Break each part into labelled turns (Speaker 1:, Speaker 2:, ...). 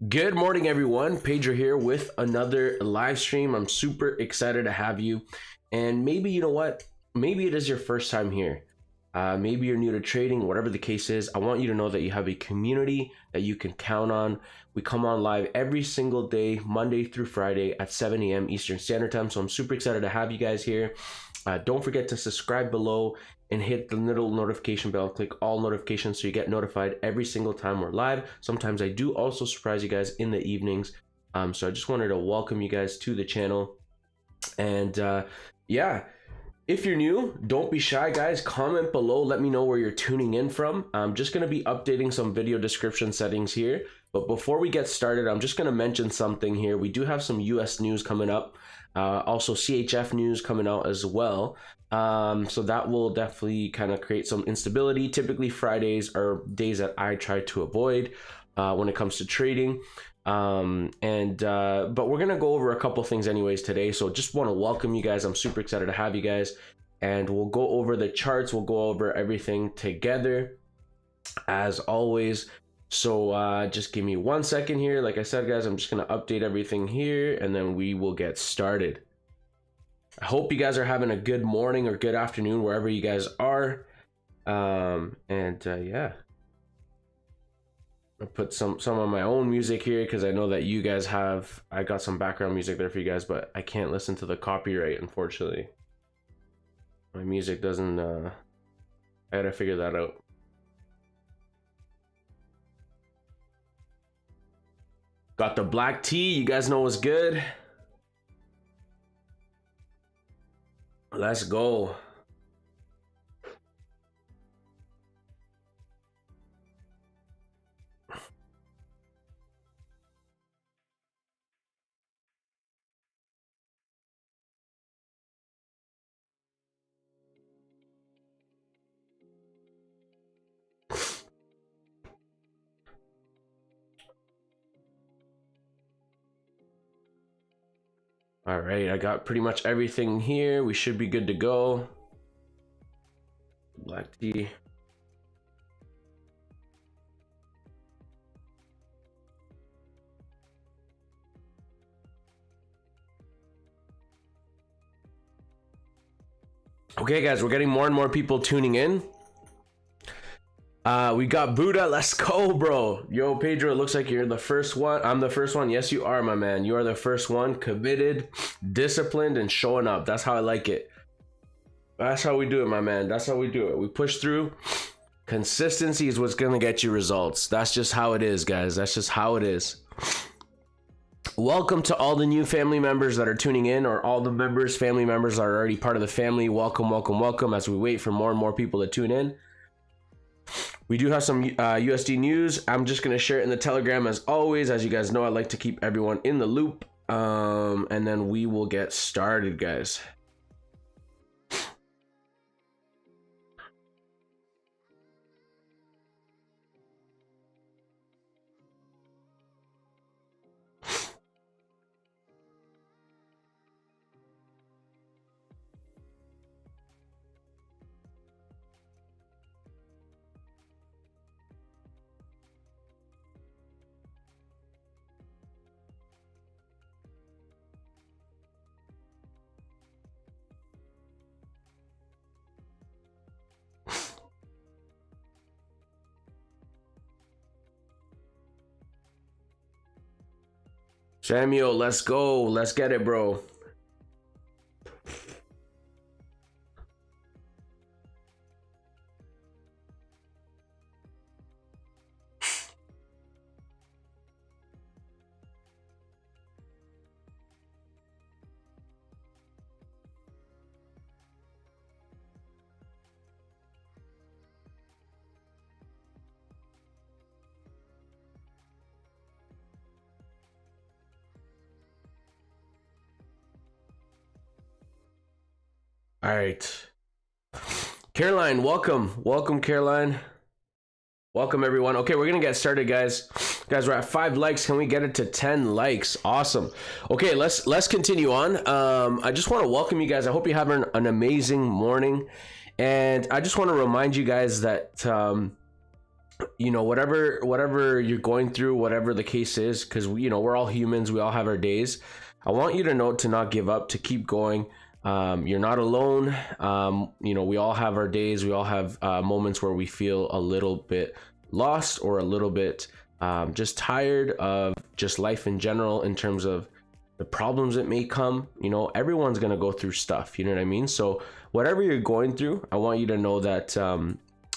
Speaker 1: Good morning, everyone. Pedro here with another live stream. I'm super excited to have you. And maybe, you know what? Maybe it is your first time here. Maybe you're new to trading, whatever the case is. I want you to know that you have a community that you can count on. We come on live every single day, Monday through Friday at 7 a.m. Eastern Standard Time. So I'm super excited to have you guys here. Don't forget to subscribe below and hit the little notification bell. Click all notifications so you get notified every single time we're live. Sometimes I do also surprise you guys in the evenings. So I just wanted to welcome you guys to the channel. And yeah, if you're new, don't be shy, guys. Comment below. Let me know where you're tuning in from. I'm just going to be updating some video description settings here. But before we get started, I'm just going to mention something here. We do have some US news coming up. Also CHF news coming out as well. So that will definitely kind of create some instability. Typically Fridays are days that I try to avoid when it comes to trading. But we're gonna go over a couple things anyways today. So just want to welcome you guys. I'm super excited to have you guys, and we'll go over the charts. We'll go over everything together as always. So just give me 1 second here. Like I said, guys, I'm just gonna update everything here and then we will get started. I hope you guys are having a good morning or good afternoon wherever you guys are. Yeah, I'll put some of my own music here because I know that you guys have, I got some background music there for you guys, but I can't listen to the copyright, unfortunately. My music doesn't, I gotta figure that out. Got the black tea, you guys know what's good. Let's go. All right, I got pretty much everything here. We should be good to go. Black tea. Okay, guys, we're getting more and more people tuning in. We got Buddha. Let's go, bro. Yo, Pedro, it looks like you're the first one. I'm the first one. Yes, you are, my man. You are the first one. Committed, disciplined, and showing up. That's how I like it. That's how we do it, my man. That's how we do it. We push through. Consistency is what's going to get you results. That's just how it is, guys. That's just how it is. Welcome to all the new family members that are tuning in, or all the members, family members that are already part of the family. Welcome, welcome, welcome, as we wait for more and more people to tune in. We do have some USD news. I'm just going to share it in the Telegram as always. As you guys know, I like to keep everyone in the loop. And then we will get started, guys. Samuel, let's go. Let's get it, bro. All right. Caroline, welcome. Welcome, Caroline. Welcome, everyone. Okay, we're going to get started, guys. Guys, we're at 5 likes. Can we get it to 10 likes? Awesome. Okay, let's continue on. I just want to welcome you guys. I hope you're having an amazing morning. And I just want to remind you guys that you know, whatever you're going through, whatever the case is, because you know, we're all humans, we all have our days. I want you to know to not give up, to keep going. You're not alone. You know, we all have our days, we all have moments where we feel a little bit lost or a little bit just tired of just life in general, in terms of the problems that may come. You know, everyone's gonna go through stuff, you know what I mean? So whatever you're going through, I want you to know that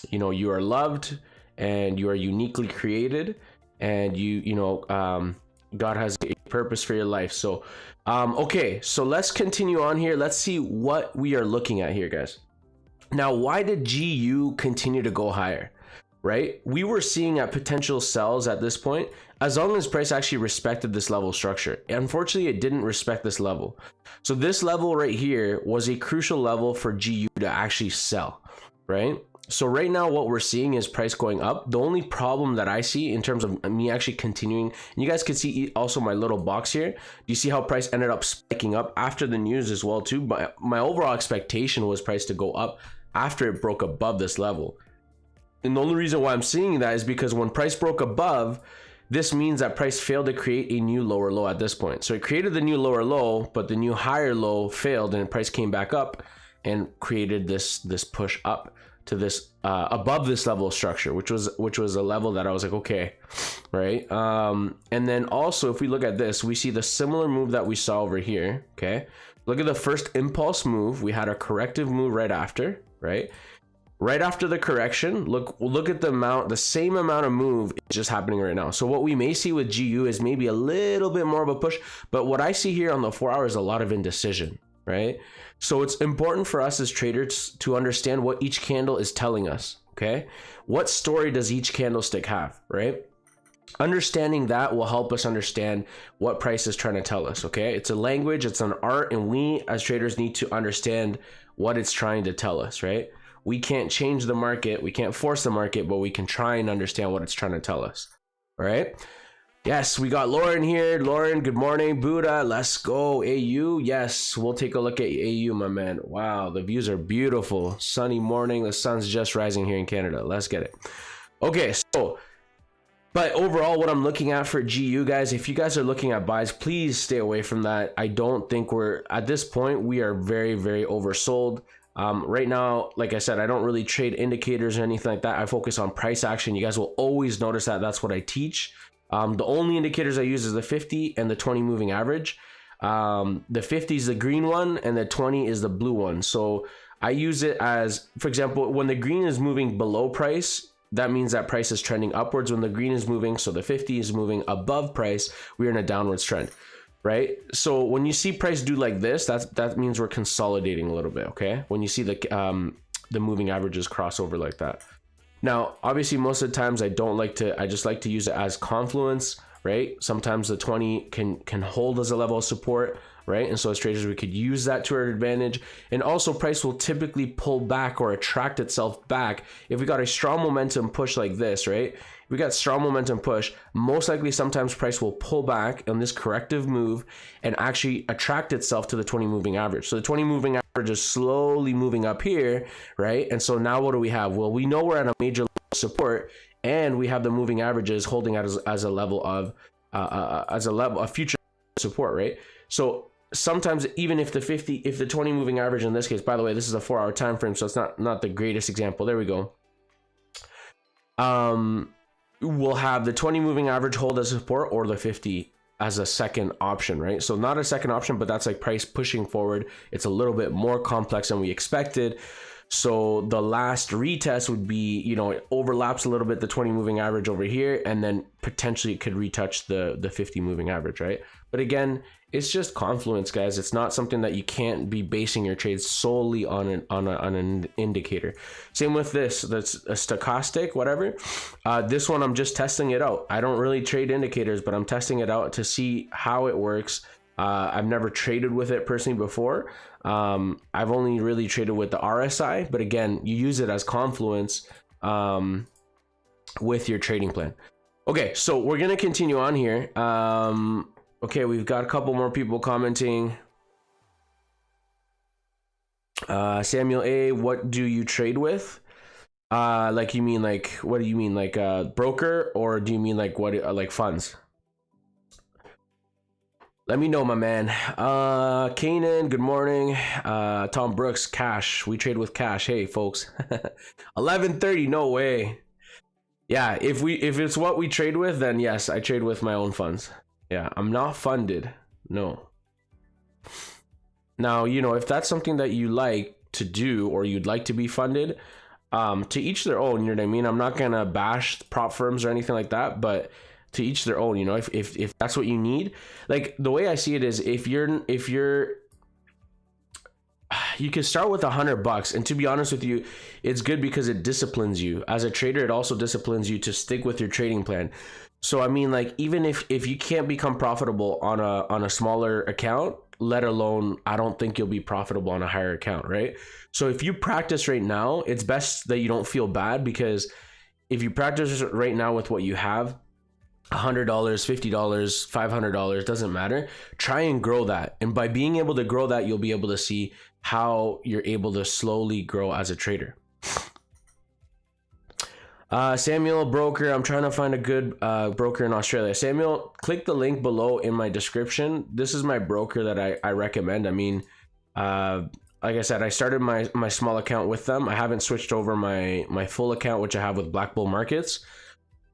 Speaker 1: you know, you are loved and you are uniquely created, and you know, God has a purpose for your life. So okay, so let's continue on here. Let's see what we are looking at here, guys. Now, why did GU continue to go higher? Right, we were seeing at potential sells at this point, as long as price actually respected this level structure. Unfortunately, it didn't respect this level. So this level right here was a crucial level for GU to actually sell, right? So right now what we're seeing is price going up. The only problem that I see in terms of me actually continuing, and you guys can see also my little box here, do you see how price ended up spiking up after the news as well too? But my overall expectation was price to go up after it broke above this level. And the only reason why I'm seeing that is because when price broke above, this means that price failed to create a new lower low at this point. So it created the new lower low, but the new higher low failed, and price came back up and created this push up to this above this level of structure, which was a level that I was like, okay, right? And then also, if we look at this, we see the similar move that we saw over here. Okay, look at the first impulse move. We had a corrective move right after, right? Right after the correction, look at the same amount of move is just happening right now. So what we may see with GU is maybe a little bit more of a push, but what I see here on the 4 hour is a lot of indecision, right? So it's important for us as traders to understand what each candle is telling us, okay? What story does each candlestick have, right? Understanding that will help us understand what price is trying to tell us, okay? It's a language, it's an art, and we as traders need to understand what it's trying to tell us, right? We can't change the market, we can't force the market, but we can try and understand what it's trying to tell us. All right. Yes, we got Lauren here. Lauren, good morning. Buddha, let's go. AU, yes, we'll take a look at AU, my man. Wow, the views are beautiful. Sunny morning, the sun's just rising here in Canada. Let's get it. Okay, so, but overall, what I'm looking at for GU, guys, if you guys are looking at buys, please stay away from that. I don't think we're, at this point, we are very, very oversold. Right now, like I said, I don't really trade indicators or anything like that. I focus on price action. You guys will always notice that that's what I teach. The only indicators I use is the 50 and the 20 moving average. The 50 is the green one and the 20 is the blue one. So I use it as, for example, when the green is moving below price, that means that price is trending upwards. When the green is moving, so the 50 is moving above price, we're in a downwards trend. Right, so when you see price do like this, that means we're consolidating a little bit. Okay, when you see the moving averages cross over like that. Now, obviously, most of the times I just like to use it as confluence. Right, sometimes the 20 can hold as a level of support. Right, and so as traders we could use that to our advantage. And also price will typically pull back or attract itself back if we got a strong momentum push like this. Right, we got strong momentum push, most likely sometimes price will pull back on this corrective move and actually attract itself to the 20 moving average. So the 20 moving average is slowly moving up here, right? And so now what do we have? Well, we know we're at a major support, and we have the moving averages holding out as a level of a future support, right? So sometimes even if the 20 moving average in this case, by the way, this is a 4 hour time frame, so it's not the greatest example. There we go. We'll have the 20 moving average hold as support, or the 50 as a second option, right? So not a second option, but that's like price pushing forward. It's a little bit more complex than we expected. So the last retest would be, you know, it overlaps a little bit the 20 moving average over here, and then potentially it could retouch the 50 moving average, right? But again, it's just confluence, guys. It's not something that you can't be basing your trades solely on an indicator. Same with this, that's a stochastic, whatever. This one, I'm just testing it out. I don't really trade indicators, but I'm testing it out to see how it works. I've never traded with it personally before. I've only really traded with the RSI, but again, you use it as confluence with your trading plan. Okay, so we're gonna continue on here. Okay, we've got a couple more people commenting. Samuel A, what do you trade with? Like you mean like, what do you mean, like broker, or do you mean like what, like funds? Let me know, my man. Kanan, good morning. Tom Brooks, cash. We trade with cash. Hey, folks. 11:30. No way. Yeah, if it's what we trade with, then yes, I trade with my own funds. Yeah, I'm not funded. No. Now, you know, if that's something that you like to do, or you'd like to be funded, to each their own. You know what I mean? I'm not gonna bash prop firms or anything like that, but to each their own. You know, if that's what you need. Like, the way I see it is, if you're you can start with $100, and to be honest with you, it's good because it disciplines you as a trader. It also disciplines you to stick with your trading plan. So I mean, like, even if you can't become profitable on a smaller account, let alone, I don't think you'll be profitable on a higher account, right? So if you practice right now, it's best that you don't feel bad, because if you practice right now with what you have, $100, $50, $500, doesn't matter. Try and grow that. And by being able to grow that, you'll be able to see how you're able to slowly grow as a trader. Samuel, broker. I'm trying to find a good broker in Australia. Samuel, click the link below in my description. This is my broker that I recommend. I mean, like I said, I started my small account with them. I haven't switched over my full account, which I have with Black Bull Markets.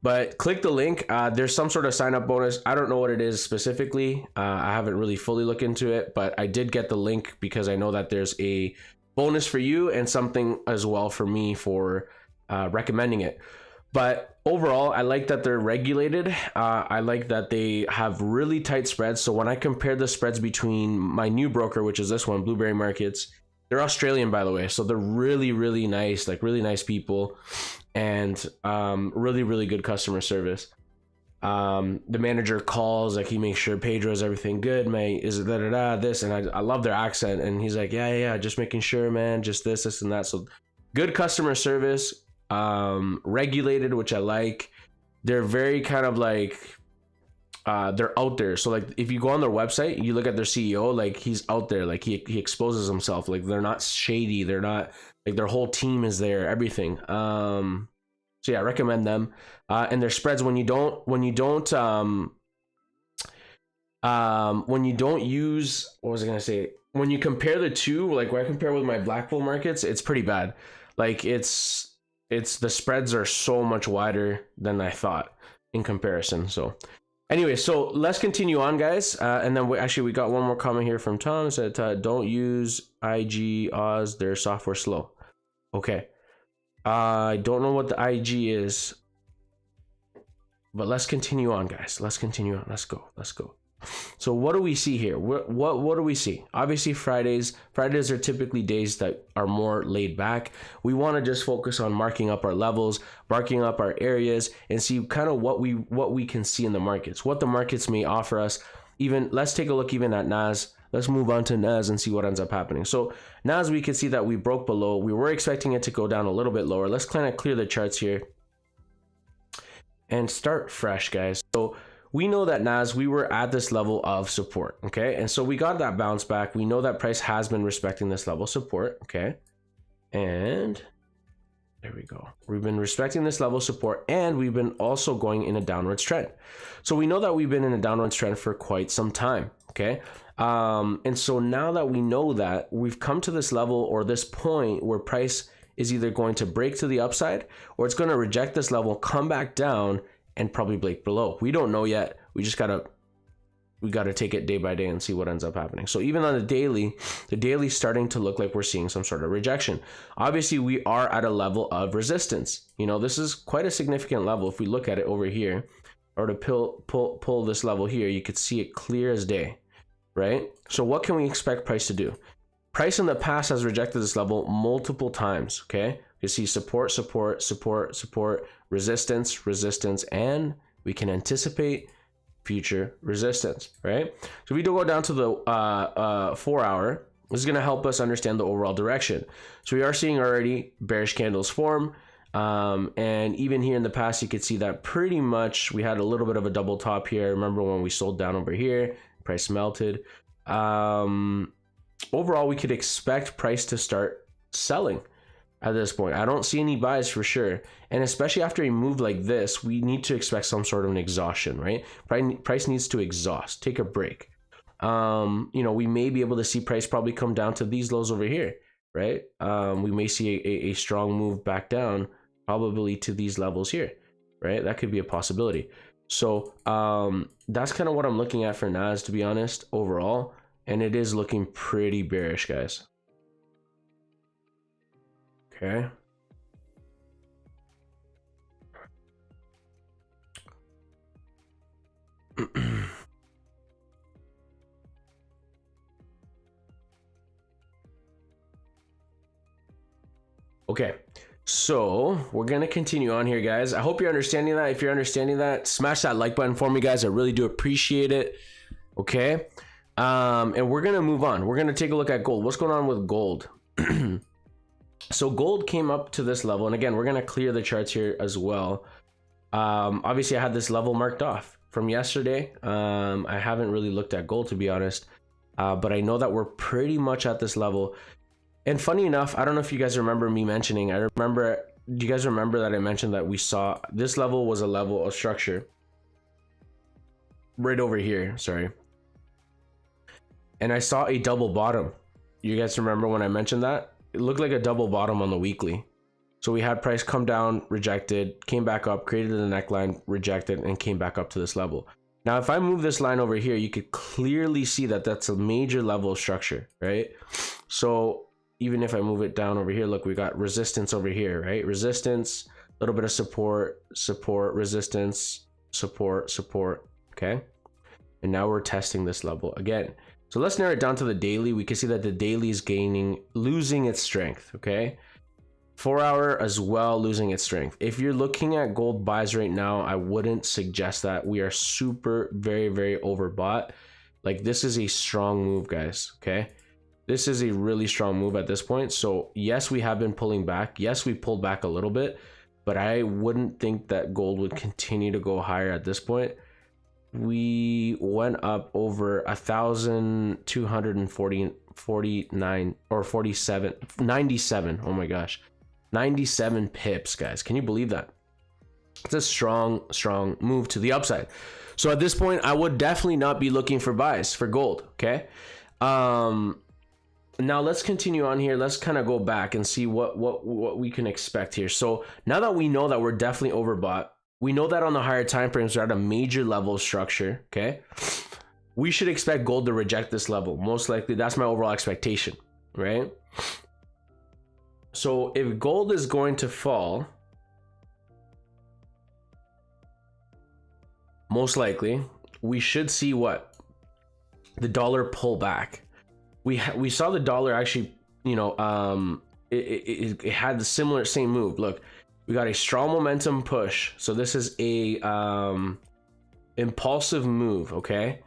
Speaker 1: But click the link. There's some sort of sign up bonus. I don't know what it is specifically. I haven't really fully looked into it, but I did get the link because I know that there's a bonus for you and something as well for me for recommending it. But overall, I like that they're regulated. I like that they have really tight spreads. So when I compare the spreads between my new broker, which is this one, Blueberry Markets, they're Australian, by the way. So they're really, really nice, like really nice people, and really, really good customer service. The manager calls, like, he makes sure Pedro's everything good, mate, is it this, and I love their accent, and he's like, yeah, just making sure, man, just this and that. So good customer service, regulated, which I like. They're very kind of like, they're out there. So like, if you go on their website, you look at their CEO, like, he's out there, like he exposes himself, like they're not shady, they're not, like, their whole team is there, everything. So yeah, I recommend them. And their spreads, when you don't use, what was I gonna say, when you compare the two, like when I compare with my Black Bull Markets, it's pretty bad. Like, it's the spreads are so much wider than I thought in comparison. So anyway, so let's continue on, guys. And then we got one more comment here from Tom. It said, don't use XAUUSD, their software slow. Okay. I don't know what the IG is, but let's continue on, guys. Let's continue on. Let's go. So what do we see here? What do we see? Obviously, Fridays are typically days that are more laid back. We want to just focus on marking up our levels, marking up our areas, and see kind of what we can see in the markets, what the markets may offer us. Even let's take a look even at NAS. Let's move on to NAS and see what ends up happening. So NAS, we can see that we broke below. We were expecting it to go down a little bit lower. Let's kind of clear the charts here and start fresh, guys. So we know that NAS, we were at this level of support, okay? And so we got that bounce back. We know that price has been respecting this level of support, okay? And there we go. We've been respecting this level of support, and we've been also going in a downwards trend. So we know that we've been in a downwards trend for quite some time, okay? And so now that we know that, we've come to this level or this point where price is either going to break to the upside, or it's going to reject this level, come back down, and probably break below. We don't know yet. We just gotta take it day by day and see what ends up happening. So even on the daily's starting to look like we're seeing some sort of rejection. Obviously, we are at a level of resistance. You know, this is quite a significant level. If we look at it over here, or to pull this level here, you could see it clear as day, right? So what can we expect price to do? Price in the past has rejected this level multiple times, okay? You see support, resistance, and we can anticipate future resistance, right? So if we do go down to the 4 hour, this is going to help us understand the overall direction. So we are seeing already bearish candles form. And even here in the past, you could see that pretty much we had a little bit of a double top here. Remember when we sold down over here, price melted. Overall, we could expect price to start selling. at this point. I don't see any buys for sure. And especially after a move like this, we need to expect some sort of an exhaustion, right? Price needs to exhaust, take a break. You know, we may be able to see price probably come down to these lows over here, right? We may see a strong move back down, probably to these levels here, right? That could be a possibility. So that's kind of what I'm looking at for NAS, to be honest, overall. And it is looking pretty bearish, guys. Okay. Okay, so we're gonna continue on here, guys. I hope you're understanding that. If you're understanding that, smash that like button for me, guys. I really do appreciate it. Okay, and we're gonna move on. We're gonna take a look at gold. What's going on with gold? So gold came up to this level, and again, we're gonna clear the charts here as well. Obviously, I had this level marked off from yesterday. I haven't really looked at gold, to be honest, but I know that we're pretty much at this level. And funny enough, I don't know if you guys remember me mentioning, do you guys remember that I mentioned that we saw this level was a level of structure right over here, sorry. And I saw a double bottom. You guys remember when I mentioned that? It looked like a double bottom on the weekly. So we had price come down, rejected, came back up, created a neckline, rejected, and came back up to this level. Now, if I move this line over here, you could clearly see that that's a major level of structure, right? So even if I move it down over here, look, we got resistance over here, right? Resistance, a little bit of support, support, resistance, support, support, okay? And now we're testing this level again. So let's narrow it down to the daily. We can see that the daily is losing its strength, okay? 4 hour as well, losing its strength. If you're looking at gold buys right now, I wouldn't suggest that. We are super, very, very overbought. Like, this is a strong move, guys, okay? This is a really strong move at this point. So yes, we have been pulling back. Yes, we pulled back a little bit, but I wouldn't think that gold would continue to go higher at this point. We went up over 1,249 or 47, 97. Oh my gosh, 97 pips, guys. Can you believe that? It's a strong move to the upside. So at this point, I would definitely not be looking for buys for gold. Okay. Now let's continue on here. Let's kind of go back and see what we can expect here. So now that we know that we're definitely overbought, we know that on the higher time frames we're at a major level of structure, okay? We should expect gold to reject this level. Most likely, that's my overall expectation, right? So if gold is going to fall, most likely, we should see what? The dollar pull back. We saw the dollar actually, you know, it had the same move. Look, we got a strong momentum push. So this is a impulsive move, okay?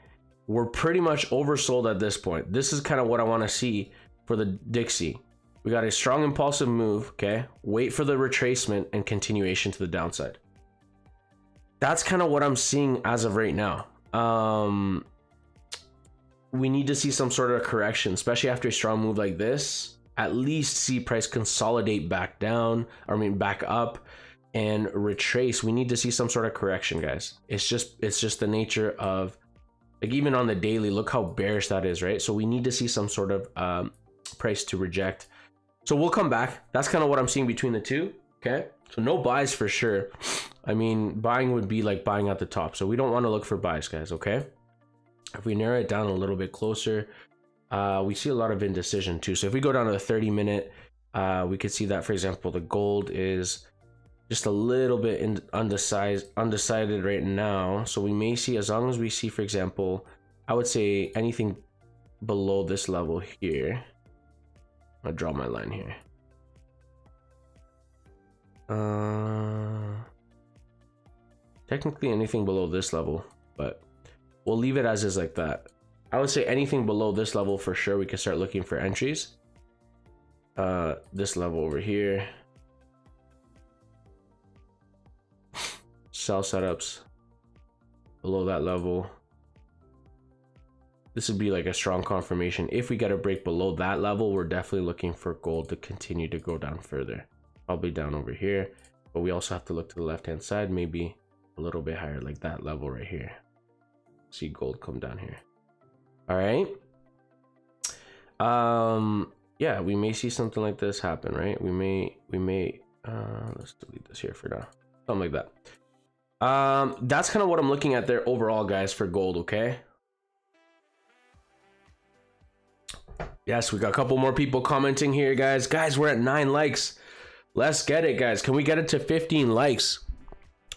Speaker 1: We're pretty much oversold at this point. This is kind of what I want to see for the Dixie. We got a strong impulsive move, okay? Wait for the retracement and continuation to the downside. That's kind of what I'm seeing as of right now. We need to see some sort of correction, especially after a strong move like this. At least see price consolidate back down, back up and retrace. We need to see some sort of correction, guys. It's just the nature of, like, even on the daily, look how bearish that is, right? So we need to see some sort of price to reject. So we'll come back. That's kind of what I'm seeing between the two, okay? So no buys for sure. I mean, buying would be like buying at the top. So we don't want to look for buys, guys, okay? If we narrow it down a little bit closer, we see a lot of indecision too. So if we go down to the 30-minute, we could see that, for example, the gold is just a little bit undecided right now. So we may see, as long as we see, for example, I would say anything below this level here. I'll draw my line here. Technically anything below this level, but we'll leave it as is like that. I would say anything below this level for sure, we can start looking for entries. This level over here. Sell setups below that level. this would be like a strong confirmation. If we get a break below that level, we're definitely looking for gold to continue to go down further, probably down over here. But we also have to look to the left hand side, maybe a little bit higher, like that level right here. See gold come down here. All right. Yeah, we may see something like this happen, right? We may let's delete this here for now, something like that. That's kind of what I'm looking at there overall, guys, for gold. Okay, yes, we got a couple more people commenting here, guys. We're at 9 likes. Let's get it, guys. Can we get it to 15 likes?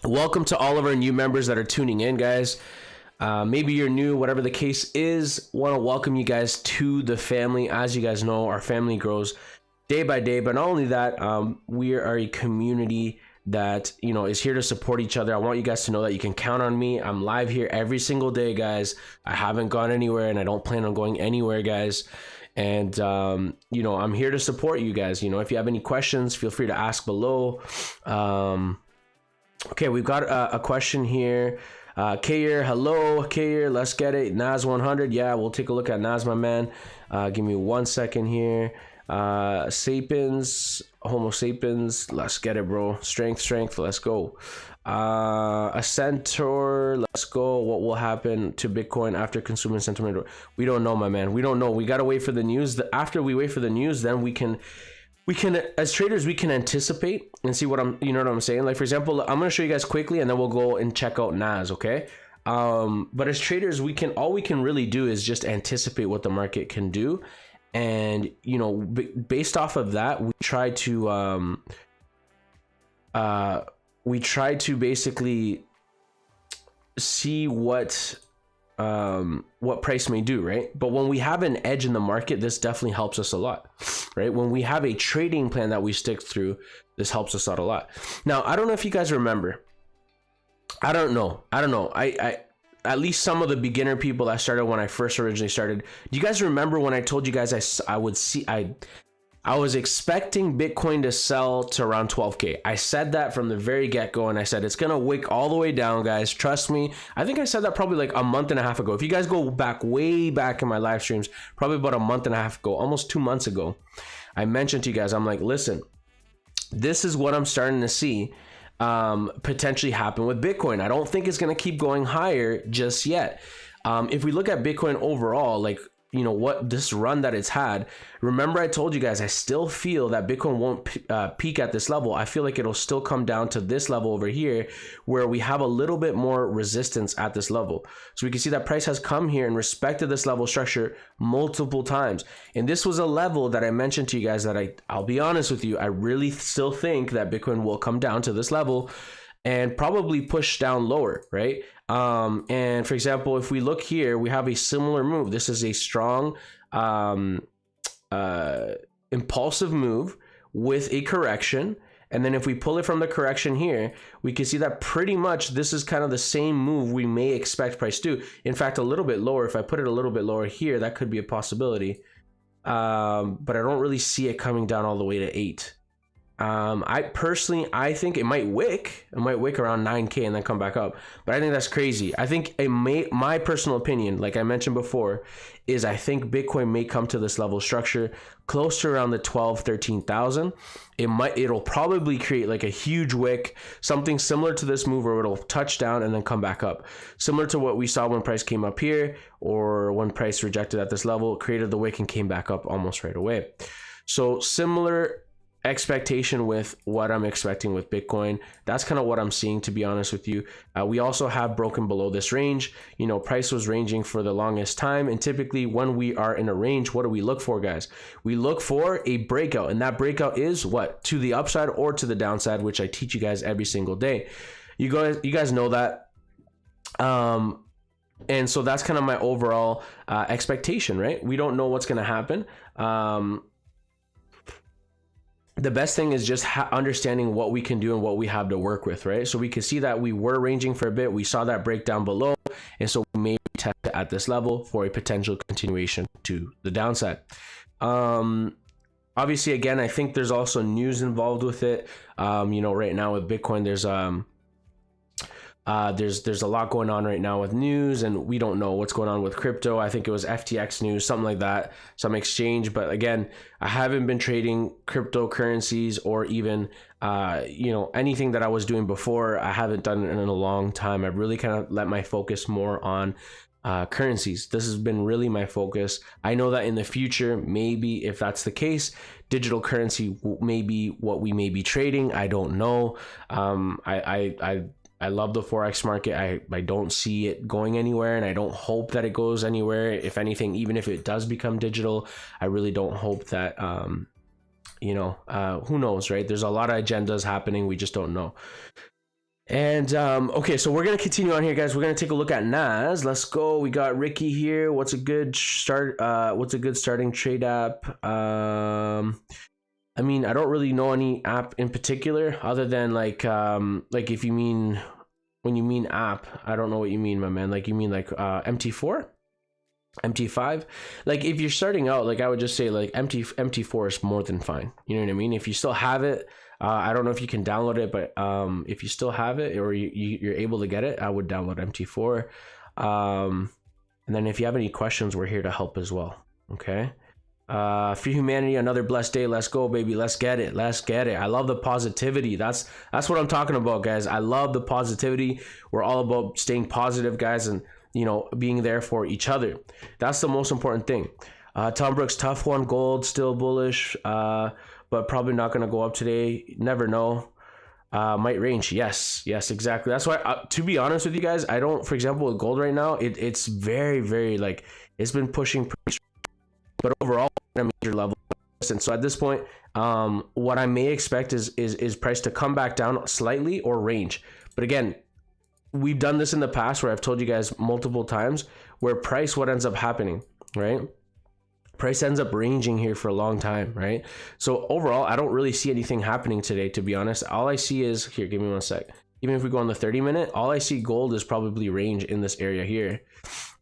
Speaker 1: Welcome to all of our new members that are tuning in, guys. Maybe you're new, whatever the case is. Want to welcome you guys to the family. As you guys know, our family grows day by day, but not only that, we are a community that, you know, is here to support each other. I want you guys to know that you can count on me. I'm live here every single day, guys. I haven't gone anywhere, and I don't plan on going anywhere, guys. And you know, I'm here to support you guys. You know, if you have any questions, feel free to ask below. Okay, we've got a question here. Kayer, hello, Kayer, let's get it. Nas 100, yeah, we'll take a look at Nas, my man. Give me 1 second here. Sapiens, Homo sapiens, let's get it, bro. Strength, let's go. A centaur, let's go. What will happen to Bitcoin after consumer sentiment? We don't know, my man. We don't know. We gotta wait for the news. After we wait for the news, then we can, as traders, we can anticipate and see what you know what I'm saying? Like, for example, I'm going to show you guys quickly, and then we'll go and check out NAS. Okay. But as traders, all we can really do is just anticipate what the market can do. And, you know, based off of that, we try to basically see what price may do, right? But when we have an edge in the market, this definitely helps us a lot, right? When we have a trading plan that we stick through, this helps us out a lot. Now, I don't know if you guys remember. I don't know. I at least some of the beginner people that started when I first originally started. Do you guys remember when I told you guys I was expecting Bitcoin to sell to around 12K. I said that from the very get-go, and I said it's gonna wick all the way down, guys. Trust me. I think I said that probably like a month and a half ago. If you guys go back way back in my live streams, probably about a month and a half ago, almost 2 months ago, I mentioned to you guys, I'm like, listen, this is what I'm starting to see potentially happen with Bitcoin. I don't think it's gonna keep going higher just yet. If we look at Bitcoin overall, like, you know what, this run that it's had, remember I told you guys, I still feel that Bitcoin won't peak at this level. I feel like it'll still come down to this level over here, where we have a little bit more resistance at this level. So we can see that price has come here and respected this level structure multiple times. And this was a level that I mentioned to you guys that I'll be honest with you, I really still think that Bitcoin will come down to this level and probably push down lower, right? And for example, if we look here, we have a similar move. This is a strong impulsive move with a correction. And then if we pull it from the correction here, we can see that pretty much this is kind of the same move we may expect price to do. In fact, a little bit lower. If I put it a little bit lower here, that could be a possibility. But I don't really see it coming down all the way to 8. I think it might wick around 9K and then come back up, but I think that's crazy. I think my personal opinion, like I mentioned before, is I think Bitcoin may come to this level structure close to around the 13,000. It'll probably create like a huge wick, something similar to this move where it'll touch down and then come back up, similar to what we saw when price came up here, or when price rejected at this level, created the wick and came back up almost right away. So similar expectation with what I'm expecting with Bitcoin. That's kind of what I'm seeing, to be honest with you. We also have broken below this range. You know, price was ranging for the longest time, and typically when we are in a range, what do we look for, guys? We look for a breakout, and that breakout is what? To the upside or to the downside, which I teach you guys every single day. You guys know that. And so that's kind of my overall expectation, right? We don't know what's going to happen. The best thing is just understanding what we can do and what we have to work with, right? So we can see that we were ranging for a bit. We saw that break down below. And so we may test it at this level for a potential continuation to the downside. Obviously, again, I think there's also news involved with it. You know, right now with Bitcoin, there's There's a lot going on right now with news, and we don't know what's going on with crypto. I think it was FTX news, something like that, some exchange. But again, I haven't been trading cryptocurrencies or even anything that I was doing before. I haven't done it in a long time. I've really kind of let my focus more on currencies. This has been really my focus. I know that in the future, maybe if that's the case, digital currency may be what we may be trading. I don't know. I love the Forex market. I don't see it going anywhere, and I don't hope that it goes anywhere. If anything, even if it does become digital, I really don't hope that, who knows, right? There's a lot of agendas happening. We just don't know. And okay, so we're going to continue on here, guys. We're going to take a look at NAS. Let's go. We got Ricky here. What's a good starting trade app? I mean, I don't really know any app in particular other than like if you mean, when you mean app, I don't know what you mean, my man. Like you mean like MT4, MT5. Like if you're starting out, like I would just say like MT4 is more than fine. You know what I mean? If you still have it, I don't know if you can download it, but if you still have it or you're able to get it, I would download MT4. And then if you have any questions, we're here to help as well. Okay. For humanity, another blessed day. Let's go, baby. Let's get it. Let's get it. I love the positivity. That's what I'm talking about, guys. I love the positivity. We're all about staying positive, guys, and being there for each other. That's the most important thing. Tom Brooks, tough one. Gold still bullish, but probably not going to go up today. Never know. Might range. Yes, exactly. That's why, to be honest with you guys, I don't, for example, with gold right now, it's very, very like, it's been pushing pretty, but overall at a major level. And so at this point, what I may expect is price to come back down slightly or range. But again, we've done this in the past where I've told you guys multiple times where price, what ends up happening, right? Price ends up ranging here for a long time, right? So overall, I don't really see anything happening today, to be honest. All I see is, here, give me one sec. Even if we go on the 30-minute, all I see gold is probably range in this area here.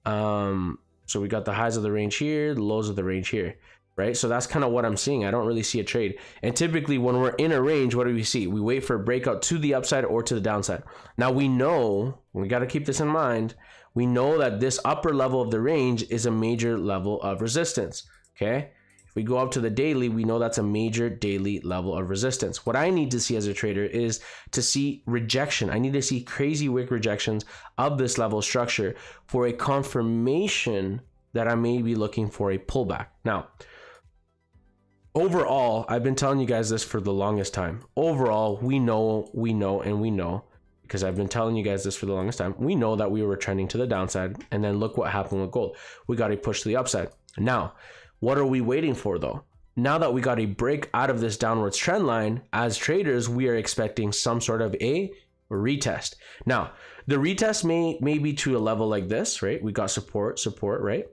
Speaker 1: So we got the highs of the range here, the lows of the range here, right? So that's kind of what I'm seeing. I don't really see a trade. And typically when we're in a range, what do we see? We wait for a breakout to the upside or to the downside. Now we know, we got to keep this in mind, we know that this upper level of the range is a major level of resistance, okay? If we go up to the daily, we know that's a major daily level of resistance. What I need to see as a trader is to see rejection. I need to see crazy wick rejections of this level structure for a confirmation that I may be looking for a pullback. Now, overall, I've been telling you guys this for the longest time. Overall, we know, because I've been telling you guys this for the longest time. We know that we were trending to the downside, and then look what happened with gold. We got a push to the upside. Now, what are we waiting for though? Now that we got a break out of this downwards trend line, as traders, we are expecting some sort of a retest. Now, the retest may be to a level like this, right? We got support, right?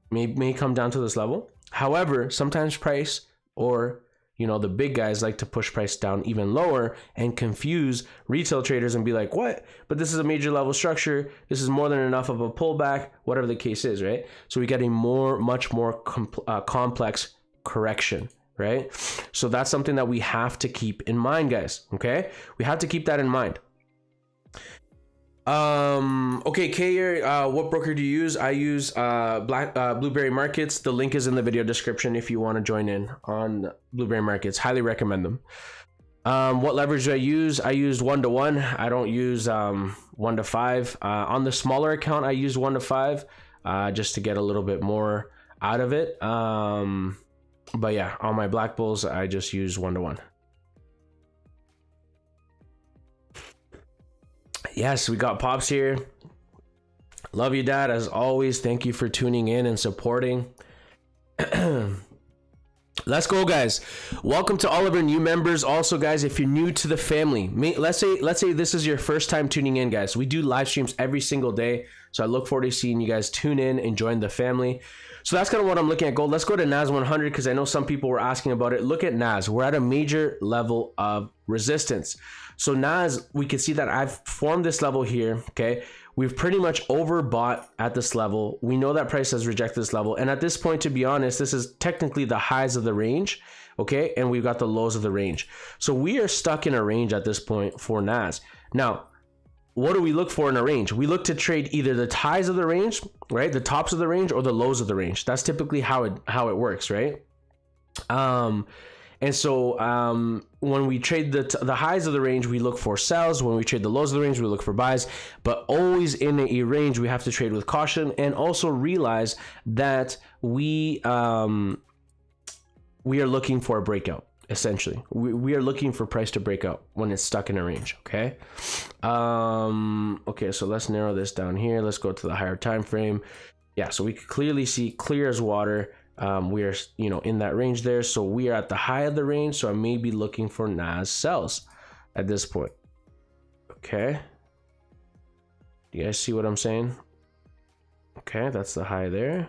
Speaker 1: May come down to this level. However, sometimes price or the big guys like to push price down even lower and confuse retail traders and be like, what? But this is a major level structure. This is more than enough of a pullback, whatever the case is, right? So we get a much more complex correction, right? So that's something that we have to keep in mind, guys, okay? We have to keep that in mind. Okay, Kayer, what broker do you use? I use Blueberry Markets. The link is in the video description if you want to join in on Blueberry Markets. Highly recommend them. What leverage do I use? I use 1-to-1. I don't use 1-to-5. On the smaller account, I use 1-to-5 just to get a little bit more out of it. But yeah, on my Black Bulls, I just use 1-to-1. Yes, we got Pops here. Love you, Dad, as always. Thank you for tuning in and supporting. Let's go, guys. Welcome to all of our new members. Also, guys, if you're new to the family, let's say this is your first time tuning in, guys. We do live streams every single day, so I look forward to seeing you guys tune in and join the family. So that's kind of what I'm looking at gold. Let's go to NAS 100 because I know some people were asking about it. Look at NAS. We're at a major level of resistance. So NAS, we can see that I've formed this level here, okay? We've pretty much overbought at this level. We know that price has rejected this level. And at this point, to be honest, this is technically the highs of the range, okay? And we've got the lows of the range. So we are stuck in a range at this point for NAS. Now, what do we look for in a range? We look to trade either the highs of the range, right, the tops of the range, or the lows of the range. That's typically how it works, right? And so when we trade the highs of the range, we look for sells. When we trade the lows of the range, we look for buys. But always in a range, we have to trade with caution, and also realize that we are looking for a breakout. Essentially, we are looking for price to break out when it's stuck in a range. Okay. Okay, so let's narrow this down here. Let's go to the higher time frame. Yeah, so we can clearly see clear as water. We are, in that range there. So we are at the high of the range. So I may be looking for NAS sells at this point. Okay. Do you guys see what I'm saying? Okay, that's the high there.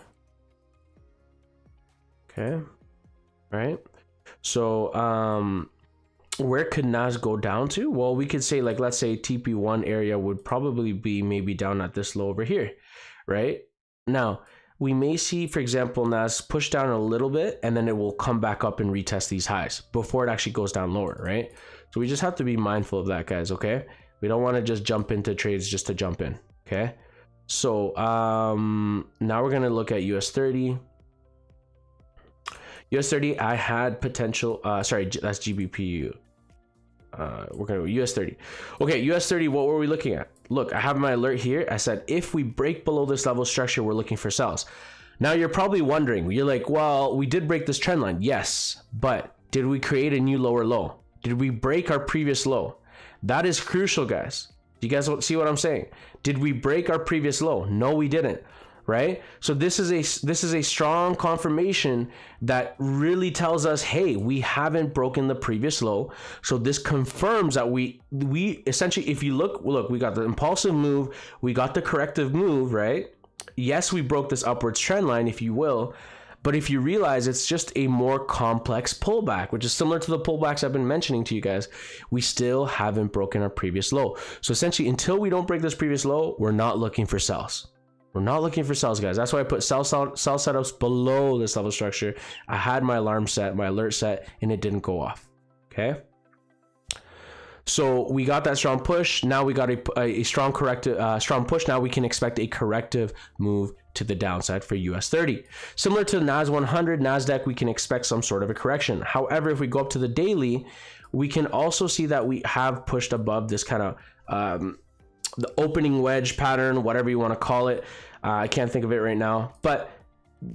Speaker 1: Okay. All right. So where could NAS go down to? Well, we could say, like, let's say TP1 area would probably be maybe down at this low over here, right? Now, we may see, for example, NAS push down a little bit, and then it will come back up and retest these highs before it actually goes down lower, right? So we just have to be mindful of that, guys, okay? We don't want to just jump into trades just to jump in, okay? So now we're going to look at US30. US30, I had potential, sorry, that's GBPU. We're going to go US30. Okay, US30, what were we looking at? Look, I have my alert here. I said, if we break below this level structure, we're looking for sells. Now you're probably wondering, you're like, well, we did break this trend line. Yes, but did we create a new lower low? Did we break our previous low? That is crucial, guys. Do you guys see what I'm saying? Did we break our previous low? No, we didn't. Right? So this is a strong confirmation that really tells us, hey, we haven't broken the previous low. So this confirms that we essentially, if you look, we got the impulsive move, we got the corrective move, right? Yes, we broke this upwards trend line, if you will, but if you realize it's just a more complex pullback, which is similar to the pullbacks I've been mentioning to you guys, we still haven't broken our previous low. So essentially, until we don't break this previous low, we're not looking for sells. We're not looking for sells, guys. That's why I put sell setups below this level structure. I had my alarm set, my alert set, and it didn't go off. Okay. So we got that strong push. Now we got a strong strong push. Now we can expect a corrective move to the downside for US30. Similar to the NAS 100, NASDAQ, we can expect some sort of a correction. However, if we go up to the daily, we can also see that we have pushed above this kind of the opening wedge pattern, whatever you want to call it. I can't think of it right now, but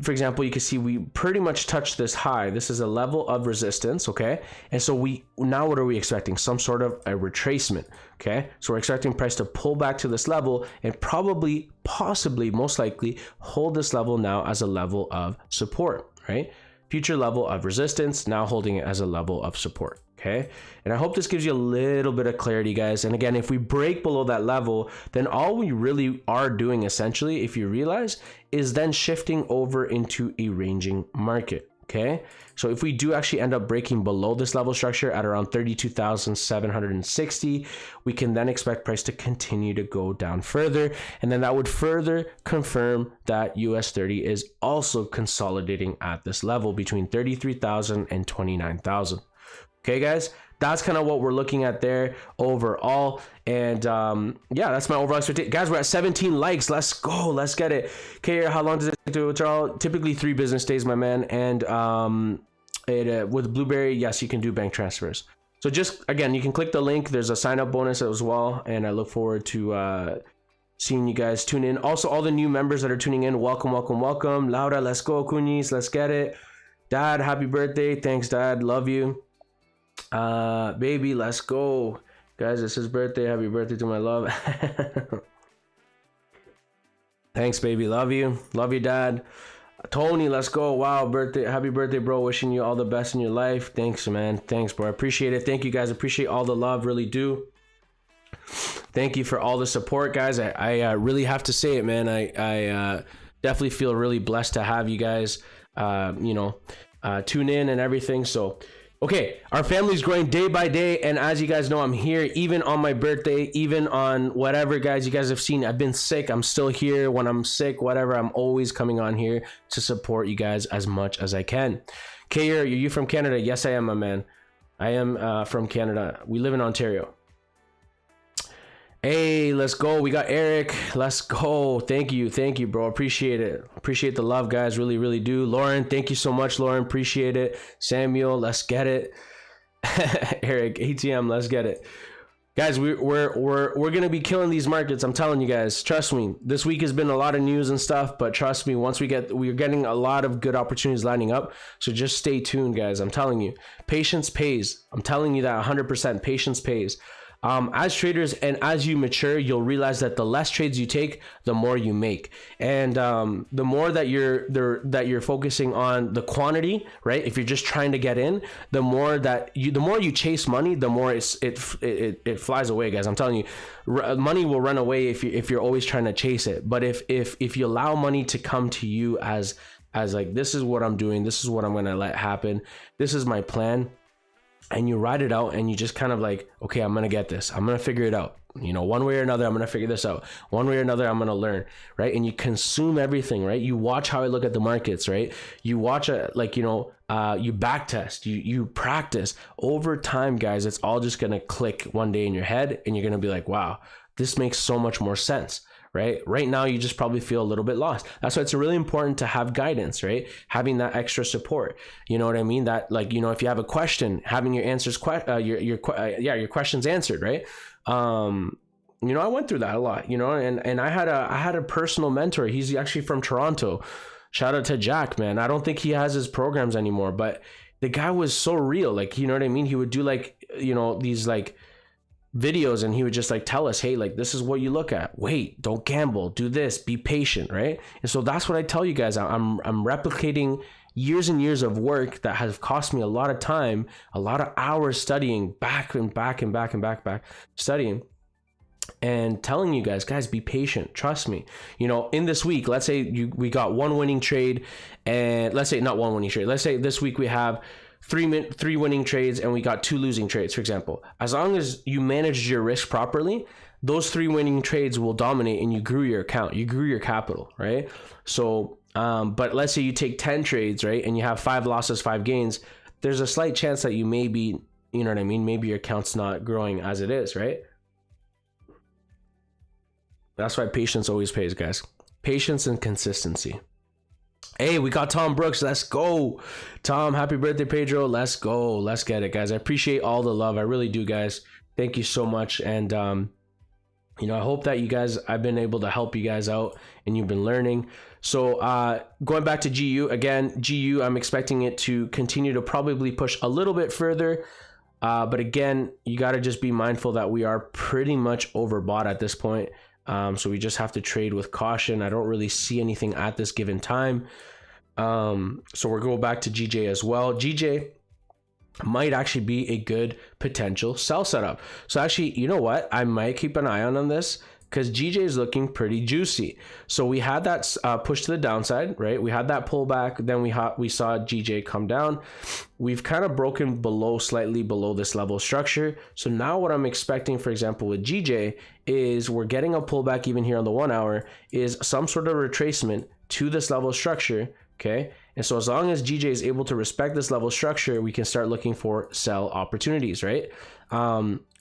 Speaker 1: for example, you can see we pretty much touched this high. This is a level of resistance, okay? And so now what are we expecting? Some sort of a retracement, okay? So we're expecting price to pull back to this level and probably, possibly, most likely hold this level now as a level of support, right? Future level of resistance, now holding it as a level of support. Okay, and I hope this gives you a little bit of clarity, guys. And again, if we break below that level, then all we really are doing, essentially, if you realize, is then shifting over into a ranging market. Okay, so if we do actually end up breaking below this level structure at around 32,760, we can then expect price to continue to go down further, and then that would further confirm that US30 is also consolidating at this level between 33,000 and 29,000. Okay, guys, that's kind of what we're looking at there overall. And yeah, that's my overall expectation. Guys, we're at 17 likes. Let's go. Let's get it. Okay, how long does it take to withdraw? Typically 3 business days, my man. And with Blueberry, yes, you can do bank transfers. So just, again, you can click the link. There's a sign up bonus as well. And I look forward to seeing you guys tune in. Also, all the new members that are tuning in, welcome, welcome, welcome. Laura, let's go. Kunis, let's get it. Dad, happy birthday. Thanks, Dad. Love you. Baby, let's go. Guys, it's his birthday. Happy birthday to my love. Thanks, baby. Love you. Love you, Dad. Tony, let's go. Wow, birthday. Happy birthday, bro. Wishing you all the best in your life. Thanks, man. Thanks, bro. I appreciate it. Thank you, guys. Appreciate all the love. Really do. Thank you for all the support, guys. I really have to say it, man. I definitely feel really blessed to have you guys, tune in and everything. So, okay, our family's growing day by day, and as you guys know, I'm here even on my birthday, even on whatever, guys, you guys have seen. I've been sick. I'm still here. When I'm sick, whatever, I'm always coming on here to support you guys as much as I can. Kayer, are you from Canada? Yes, I am, my man. I am from Canada. We live in Ontario. Hey, let's go. We got Eric. Let's go. Thank you, bro. Appreciate it. Appreciate the love, guys. Really, really do. Lauren, thank you so much, Lauren. Appreciate it. Samuel, let's get it. Eric, ATM, let's get it. Guys, we're gonna be killing these markets. I'm telling you guys. Trust me. This week has been a lot of news and stuff, but trust me, we're getting a lot of good opportunities lining up. So just stay tuned, guys. I'm telling you, patience pays. I'm telling you that 100%. Patience pays. As traders and as you mature, you'll realize that the less trades you take, the more you make. And the more that you're focusing on the quantity, right? If you're just trying to get in, the more you chase money, the more it flies away, guys. I'm telling you, money will run away if you're always trying to chase it. But if you allow money to come to you as like, this is what I'm doing, this is what I'm gonna let happen, this is my plan, and you ride it out, and you just kind of like, okay, I'm gonna get this, I'm gonna figure it out, you know, one way or another, I'm gonna figure this out, one way or another, I'm gonna learn, right? And you consume everything, right? You watch how I look at the markets, right? You watch like, you know, you back test, you practice over time, guys. It's all just gonna click one day in your head, and you're gonna be like, wow, this makes so much more sense. Right now, you just probably feel a little bit lost. That's why it's really important to have guidance, right? Having that extra support. You know what I mean? That, like, you know, if you have a question, having your answers, your questions answered, right? You know, I went through that a lot, you know, and I had a personal mentor. He's actually from Toronto. Shout out to Jack, man. I don't think he has his programs anymore, but the guy was so real. Like, you know what I mean? He would do, like, you know, these like videos, and he would just like tell us, hey, like, this is what you look at, wait, don't gamble, do this, be patient, right? And so that's what I tell you guys. I'm replicating years and years of work that has cost me a lot of time, a lot of hours studying, back studying, and telling you guys, be patient, trust me. You know, in this week, let's say we got one winning trade, and let's say not one winning trade, let's say this week we have three winning trades, and we got 2 losing trades, for example. As long as you managed your risk properly, those 3 winning trades will dominate, and you grew your account, you grew your capital, right? So but let's say you take 10 trades, right, and you have 5 losses, 5 gains, there's a slight chance that you may be, you know what I mean, maybe your account's not growing as it is, right? That's why patience always pays, guys. Patience and consistency. Hey, we got Tom Brooks. Let's go. Tom, happy birthday, Pedro. Let's go. Let's get it, guys. I appreciate all the love. I really do, guys. Thank you so much. And, you know, I hope that you guys, I've been able to help you guys out and you've been learning. So going back to GU, again, GU, I'm expecting it to continue to probably push a little bit further. But again, you got to just be mindful that we are pretty much overbought at this point. So we just have to trade with caution. I don't really see anything at this given time. So we're going back to GJ as well. GJ might actually be a good potential sell setup. So actually, you know what? I might keep an eye on this, because GJ is looking pretty juicy. So we had that push to the downside, right? We had that pullback. Then we saw GJ come down. We've kind of broken slightly below this level of structure. So now what I'm expecting, for example, with GJ is we're getting a pullback even here on the 1 hour, is some sort of retracement to this level of structure. Okay. And so as long as GJ is able to respect this level of structure, we can start looking for sell opportunities, right?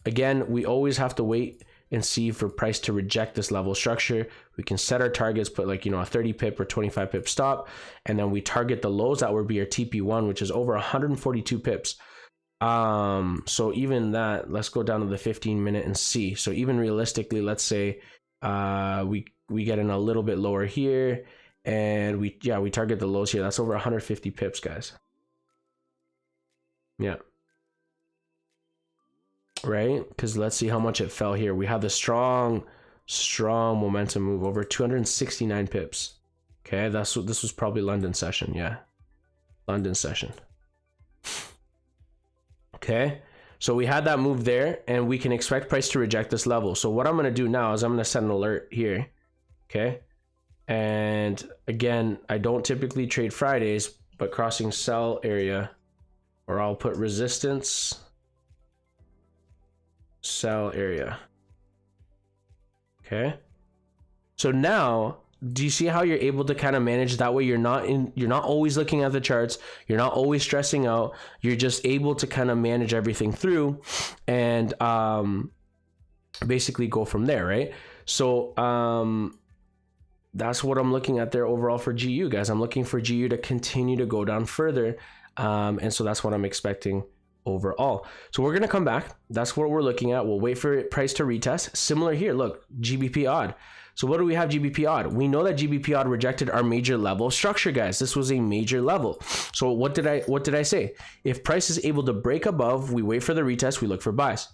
Speaker 1: Again, we always have to wait and see for price to reject this level structure. We can set our targets, put like, you know, a 30 pip or 25 pip stop, and then we target the lows that would be our TP1, which is over 142 pips. So even that, let's go down to the 15-minute and see. So even realistically, let's say we get in a little bit lower here, and we target the lows here. That's over 150 pips, guys. Yeah. Right, because let's see how much it fell here. We have the strong momentum move over 269 pips. Okay, this was probably London session. Yeah, London session. Okay, so we had that move there, and we can expect price to reject this level. So what I'm going to do now is I'm going to set an alert here. Okay, and again, I don't typically trade Fridays, but crossing sell area, or I'll put resistance sell area. Okay, so now do you see how you're able to kind of manage that way? You're not always looking at the charts, you're not always stressing out, you're just able to kind of manage everything through. And basically go from there, right? So that's what I'm looking at there overall for GU, guys. I'm looking for GU to continue to go down further, and so that's what I'm expecting overall. So we're gonna come back. That's what we're looking at. We'll wait for price to retest. Similar here, look, GBP odd. So what do we have GBP odd? We know that GBP odd rejected our major level of structure, guys. This was a major level. So what did I say? If price is able to break above, we wait for the retest, we look for buys.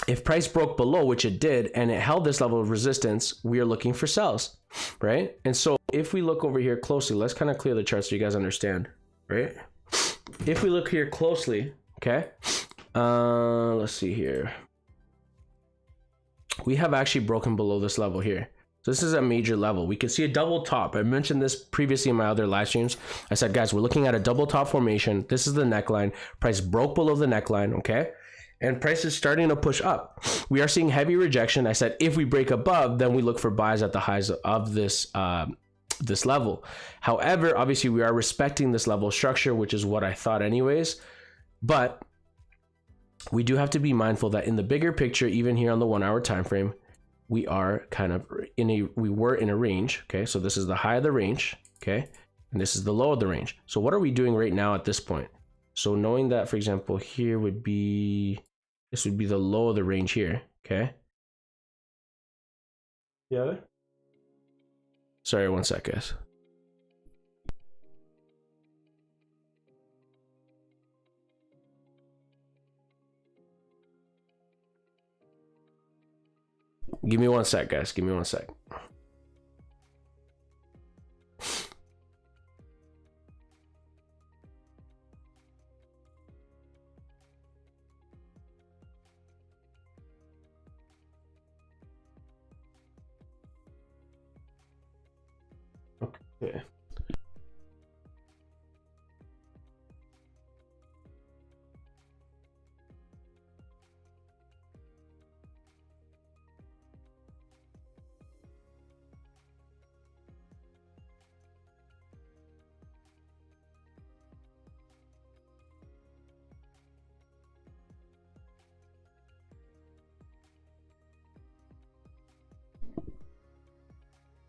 Speaker 1: If price broke below, which it did, and it held this level of resistance, we are looking for sells, right? And so if we look over here closely, let's kind of clear the chart so you guys understand, right? If we look here closely, okay, let's see here. We have actually broken below this level here. So this is a major level. We can see a double top. I mentioned this previously in my other live streams. I said, guys, we're looking at a double top formation. This is the neckline. Price broke below the neckline, okay? And price is starting to push up. We are seeing heavy rejection. I said, if we break above, then we look for buys at the highs of this this level. However, obviously we are respecting this level of structure, which is what I thought anyways. But we do have to be mindful that in the bigger picture, even here on the 1 hour time frame, we are kind of we were in a range. Okay, so this is the high of the range, okay, and this is the low of the range. So what are we doing right now at this point? So knowing that, for example, here would be, this would be the low of the range here, okay? Yeah. Sorry, one sec, guys. Give me one sec, guys. Give me one sec. Okay.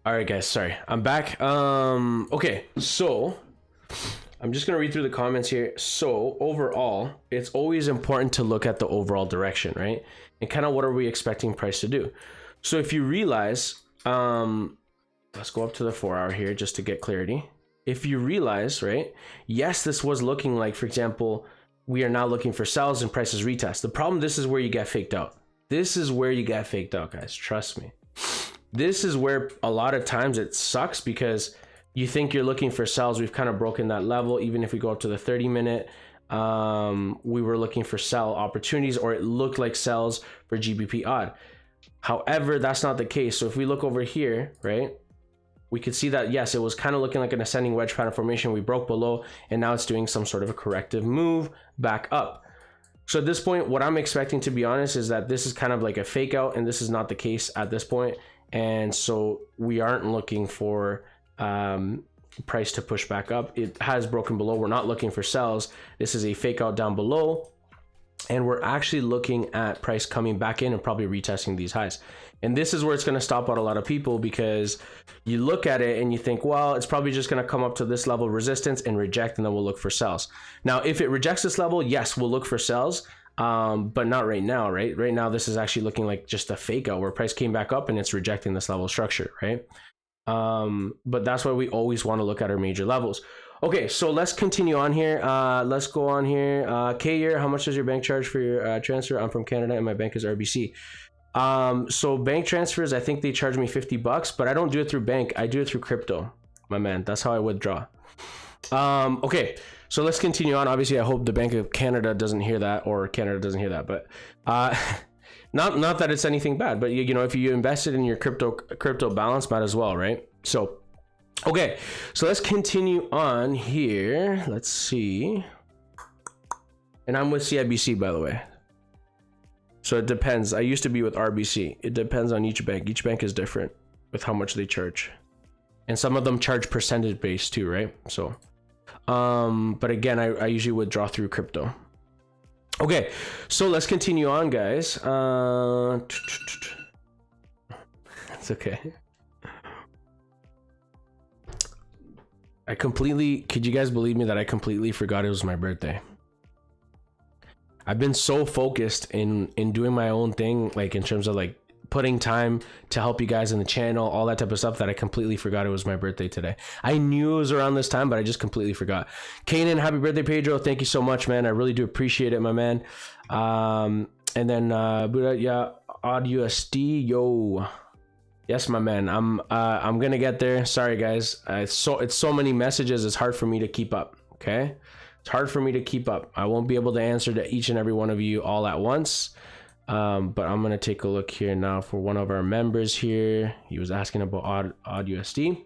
Speaker 1: All right, guys, sorry, I'm back. Okay, so I'm just gonna read through the comments here. So overall, it's always important to look at the overall direction, right? And kind of what are we expecting price to do? So if you realize, let's go up to the 4 hour here just to get clarity. If you realize, right, yes, this was looking like, for example, we are now looking for sells and prices retest. The problem, this is where you get faked out. This is where you get faked out, guys, trust me. This is where a lot of times it sucks because you think you're looking for sells. We've kind of broken that level. Even if we go up to the 30-minute, we were looking for sell opportunities, or it looked like sells for GBP odd. However, that's not the case. So if we look over here, right, we could see that, yes, it was kind of looking like an ascending wedge pattern formation. We broke below, and now it's doing some sort of a corrective move back up. So at this point, what I'm expecting, to be honest, is that this is kind of like a fake out, and this is not the case at this point. And so we aren't looking for price to push back up. It has broken below. We're not looking for sells. This is a fake out down below, and we're actually looking at price coming back in and probably retesting these highs. And this is where it's going to stop out a lot of people, because you look at it and you think, well, it's probably just going to come up to this level of resistance and reject, and then we'll look for sells. Now, if it rejects this level, yes, we'll look for sells. But not right now, right? Right now, this is actually looking like just a fake out where price came back up and it's rejecting this level of structure, right? But that's why we always want to look at our major levels. Okay, so let's continue on here. Let's go on here. K-year, how much does your bank charge for your transfer? I'm from Canada and my bank is RBC. So bank transfers, I think they charge me $50, but I don't do it through bank. I do it through crypto, my man. That's how I withdraw. Okay. So let's continue on. Obviously, I hope the Bank of Canada doesn't hear that, or Canada doesn't hear that, but not that it's anything bad, but you know, if you invested in your crypto balance, might as well, right? So, okay, so let's continue on here. Let's see. And I'm with CIBC, by the way. So it depends. I used to be with RBC. It depends on each bank. Each bank is different with how much they charge. And some of them charge percentage based too, right? So but again, I usually withdraw through crypto. Okay, so let's continue on, guys. It's okay. Could you guys believe me that I completely forgot it was my birthday? I've been so focused in doing my own thing, like in terms of like putting time to help you guys in the channel, all that type of stuff, that I completely forgot it was my birthday today. I knew it was around this time, but I just completely forgot. Kanan, happy birthday, Pedro. Thank you so much, man. I really do appreciate it, my man. And then yeah, XAUUSD, yo. Yes, my man. I'm gonna get there. Sorry, guys. It's so many messages. It's hard for me to keep up. Okay, it's hard for me to keep up. I won't be able to answer to each and every one of you all at once. But I'm gonna take a look here now for one of our members here. He was asking about XAUUSD.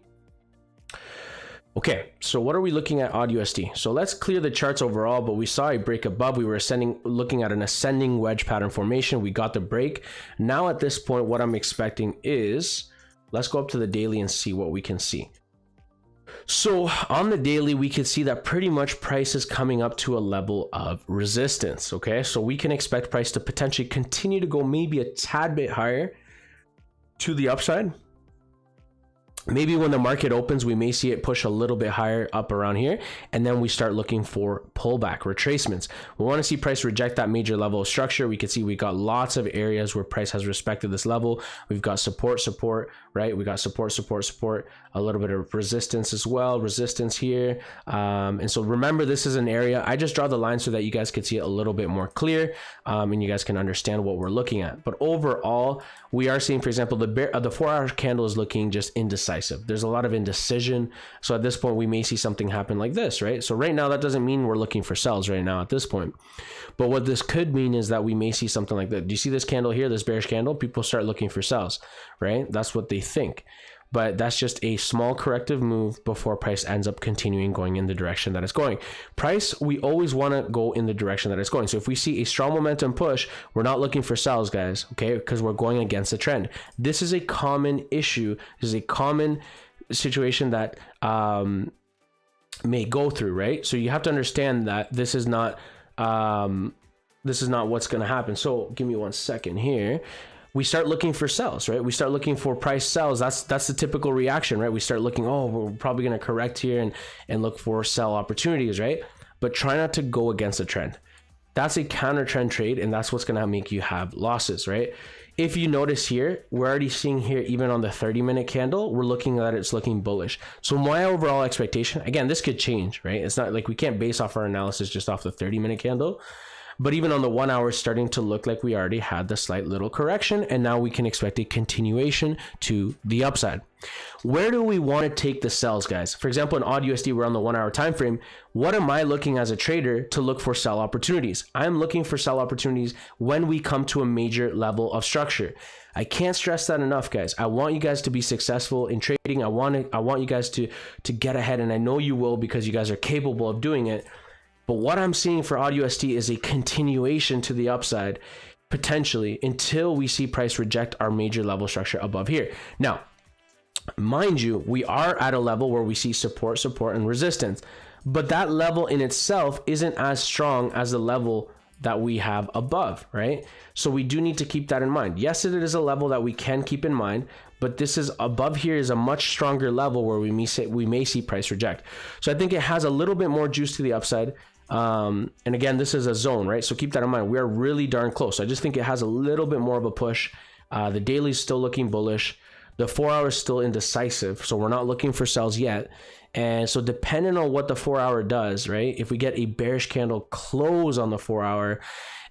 Speaker 1: Okay, so what are we looking at XAUUSD? So let's clear the charts overall, but we saw a break above. We were looking at an ascending wedge pattern formation. We got the break. Now at this point, what I'm expecting is, let's go up to the daily and see what we can see. So on the daily, we can see that pretty much price is coming up to a level of resistance. Okay, so we can expect price to potentially continue to go maybe a tad bit higher to the upside. Maybe when the market opens, we may see it push a little bit higher up around here, and then we start looking for pullback retracements. We want to see price reject that major level of structure. We can see we got lots of areas where price has respected this level. We've got support, right? We got support, a little bit of resistance as well, resistance here. And so remember, this is an area, I just draw the line so that you guys can see it a little bit more clear, and you guys can understand what we're looking at. But overall, we are seeing, for example, the 4-hour candle is looking just indecisive. There's a lot of indecision. So at this point, we may see something happen like this, right? So right now, that doesn't mean we're looking for sells right now at this point. But what this could mean is that we may see something like that. Do you see this candle here, this bearish candle? People start looking for sells, right? That's what they think. But that's just a small corrective move before price ends up continuing going in the direction that it's going. Price, we always want to go in the direction that it's going. So if we see a strong momentum push, we're not looking for sells, guys, okay? Because we're going against the trend. This is a common issue. This is a common situation that may go through, right? So you have to understand that this is not what's going to happen. So give me 1 second here. We start looking for sells, right? We start looking for price sells. That's the typical reaction, right? We start looking, oh, we're probably going to correct here and look for sell opportunities, right? But try not to go against the trend. That's a counter trend trade, and that's what's going to make you have losses, right? If you notice here, we're already seeing here, even on the 30-minute candle, we're looking at it's looking bullish. So my overall expectation, again, this could change, right? It's not like we can't base off our analysis just off the 30-minute candle. But even on the 1 hour, it's starting to look like we already had the slight little correction, and now we can expect a continuation to the upside. Where do we want to take the sells, guys? For example, in XAUUSD, we're on the 1 hour time frame. What am I looking as a trader to look for sell opportunities? I'm looking for sell opportunities when we come to a major level of structure. I can't stress that enough, guys. I want you guys to be successful in trading. I want you guys to get ahead, and I know you will because you guys are capable of doing it. But what I'm seeing for XAUUSD is a continuation to the upside, potentially, until we see price reject our major level structure above here. Now, mind you, we are at a level where we see support, and resistance. But that level in itself isn't as strong as the level that we have above, right? So we do need to keep that in mind. Yes, it is a level that we can keep in mind, but this is above here is a much stronger level where we may see price reject. So I think it has a little bit more juice to the upside. And again, this is a zone, right? So keep that in mind. We are really darn close. I just think it has a little bit more of a push. The daily is still looking bullish. The 4 hour is still indecisive. So we're not looking for sells yet. And so depending on what the 4 hour does, right? If we get a bearish candle close on the 4 hour,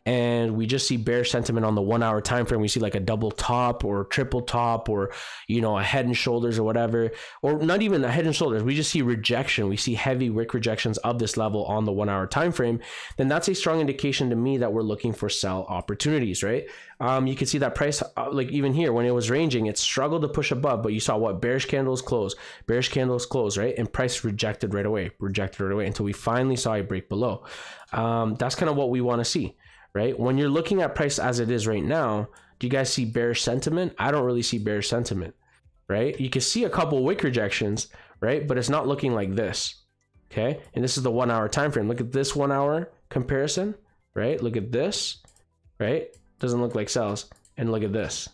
Speaker 1: and we just see bearish sentiment on the 1 hour time frame, we see like a double top or triple top, or a head and shoulders or whatever, or not even a head and shoulders, we just see rejection, we see heavy wick rejections of this level on the 1 hour time frame, then that's a strong indication to me that we're looking for sell opportunities, right? You can see that price, like even here when it was ranging, it struggled to push above, but you saw what? Bearish candles close, right? And price rejected right away until we finally saw a break below. That's kind of what we want to see, right? When you're looking at price as it is right now, do you guys see bearish sentiment? I don't really see bearish sentiment, right? You can see a couple wick rejections, right? But it's not looking like this, okay? And this is the 1 hour time frame. Look at this 1 hour comparison, right? Look at this, right? Doesn't look like sells. And look at this,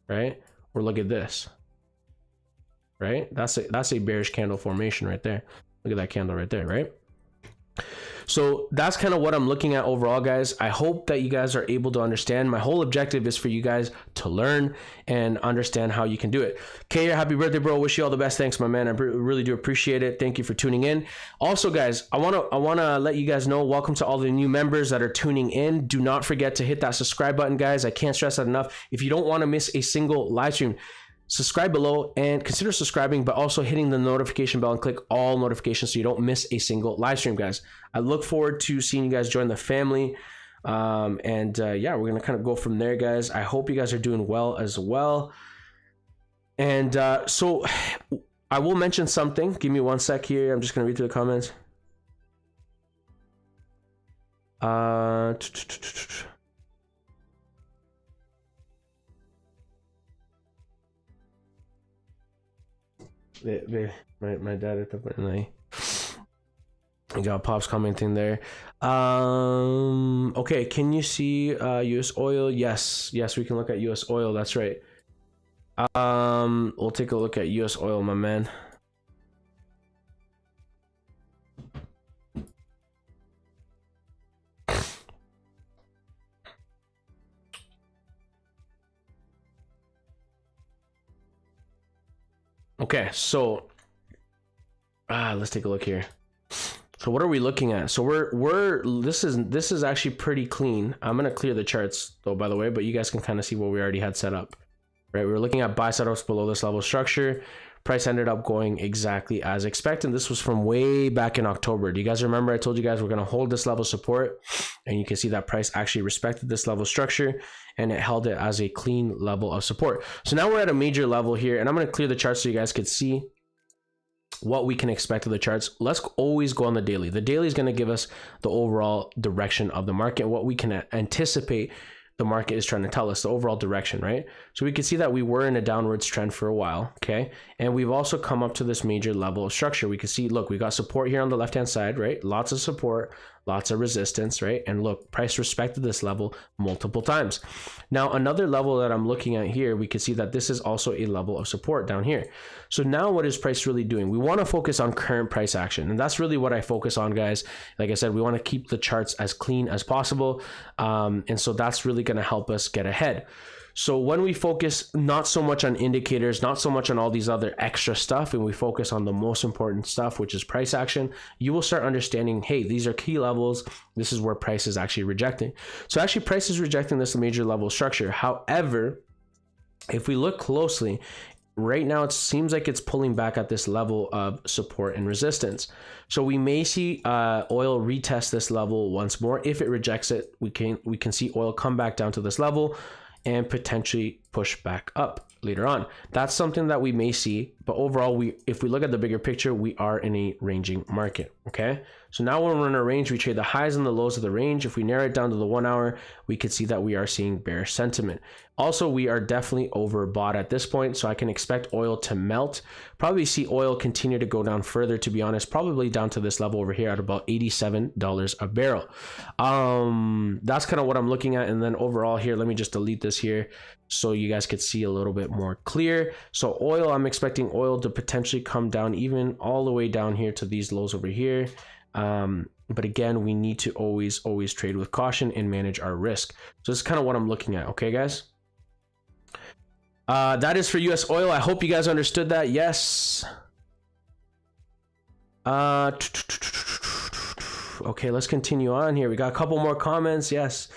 Speaker 1: right? Or look at this, right? That's a bearish candle formation right there. Look at that candle right there, right? So that's kind of what I'm looking at overall, guys. I hope that you guys are able to understand. My whole objective is for you guys to learn and understand how you can do it. Okay, happy birthday, bro. Wish you all the best. Thanks, my man. I really do appreciate it. Thank you for tuning in. Also, guys, I wanna let you guys know, welcome to all the new members that are tuning in. Do not forget to hit that subscribe button, guys. I can't stress that enough. If you don't want to miss a single live stream, subscribe below and consider subscribing, but also hitting the notification bell and click all notifications so you don't miss a single live stream, guys. I look forward to seeing you guys join the family. Yeah, we're gonna kind of go from there, guys. I hope you guys are doing well as well. And so I will mention something. Give me one sec here. I'm just gonna read through the comments. My dad at the night. I got Pops commenting there. Okay, can you see US oil? Yes, we can look at US oil. That's right. We'll take a look at US oil, my man. Okay, so let's take a look here. So what are we looking at? So this is actually pretty clean. I'm gonna clear the charts though, by the way, but you guys can kind of see what we already had set up, right? We were looking at buy setups below this level structure. Price ended up going exactly as expected. This was from way back in October. Do you guys remember I told you guys we're going to hold this level support? And you can see that price actually respected this level structure and it held it as a clean level of support. So now we're at a major level here, and I'm going to clear the charts so you guys could see what we can expect of the charts. Let's always go on the daily. The daily is going to give us the overall direction of the market, what we can anticipate the market is trying to tell us, the overall direction, right? So we can see that we were in a downwards trend for a while, okay? And we've also come up to this major level of structure. We can see, look, we got support here on the left-hand side, right? Lots of support, lots of resistance, right? And look, price respected this level multiple times. Now, another level that I'm looking at here, we can see that this is also a level of support down here. So now what is price really doing? We want to focus on current price action. And that's really what I focus on, guys. Like I said, we want to keep the charts as clean as possible. And so that's really going to help us get ahead. So when we focus not so much on indicators, not so much on all these other extra stuff, and we focus on the most important stuff, which is price action, you will start understanding, hey, these are key levels. This is where price is actually rejecting. So actually price is rejecting this major level structure. However, if we look closely, right now it seems like it's pulling back at this level of support and resistance. So we may see oil retest this level once more. If it rejects it, we can see oil come back down to this level and potentially push back up later on. That's something that we may see, but overall, if we look at the bigger picture, we are in a ranging market, okay? So now when we're in a range, we trade the highs and the lows of the range. If we narrow it down to the 1 hour, we could see that we are seeing bearish sentiment. Also, we are definitely overbought at this point, so I can expect oil to melt. Probably see oil continue to go down further, to be honest, probably down to this level over here at about $87 a barrel. That's kind of what I'm looking at. And then overall here, let me just delete this here so you guys could see a little bit more clear. So oil, I'm expecting oil to potentially come down even all the way down here to these lows over here. But again, we need to always trade with caution and manage our risk. So this is kind of what I'm looking at. Okay, guys. That is for US oil. I hope you guys understood that. Yes. Okay, let's continue on here. We got a couple more comments. Yes.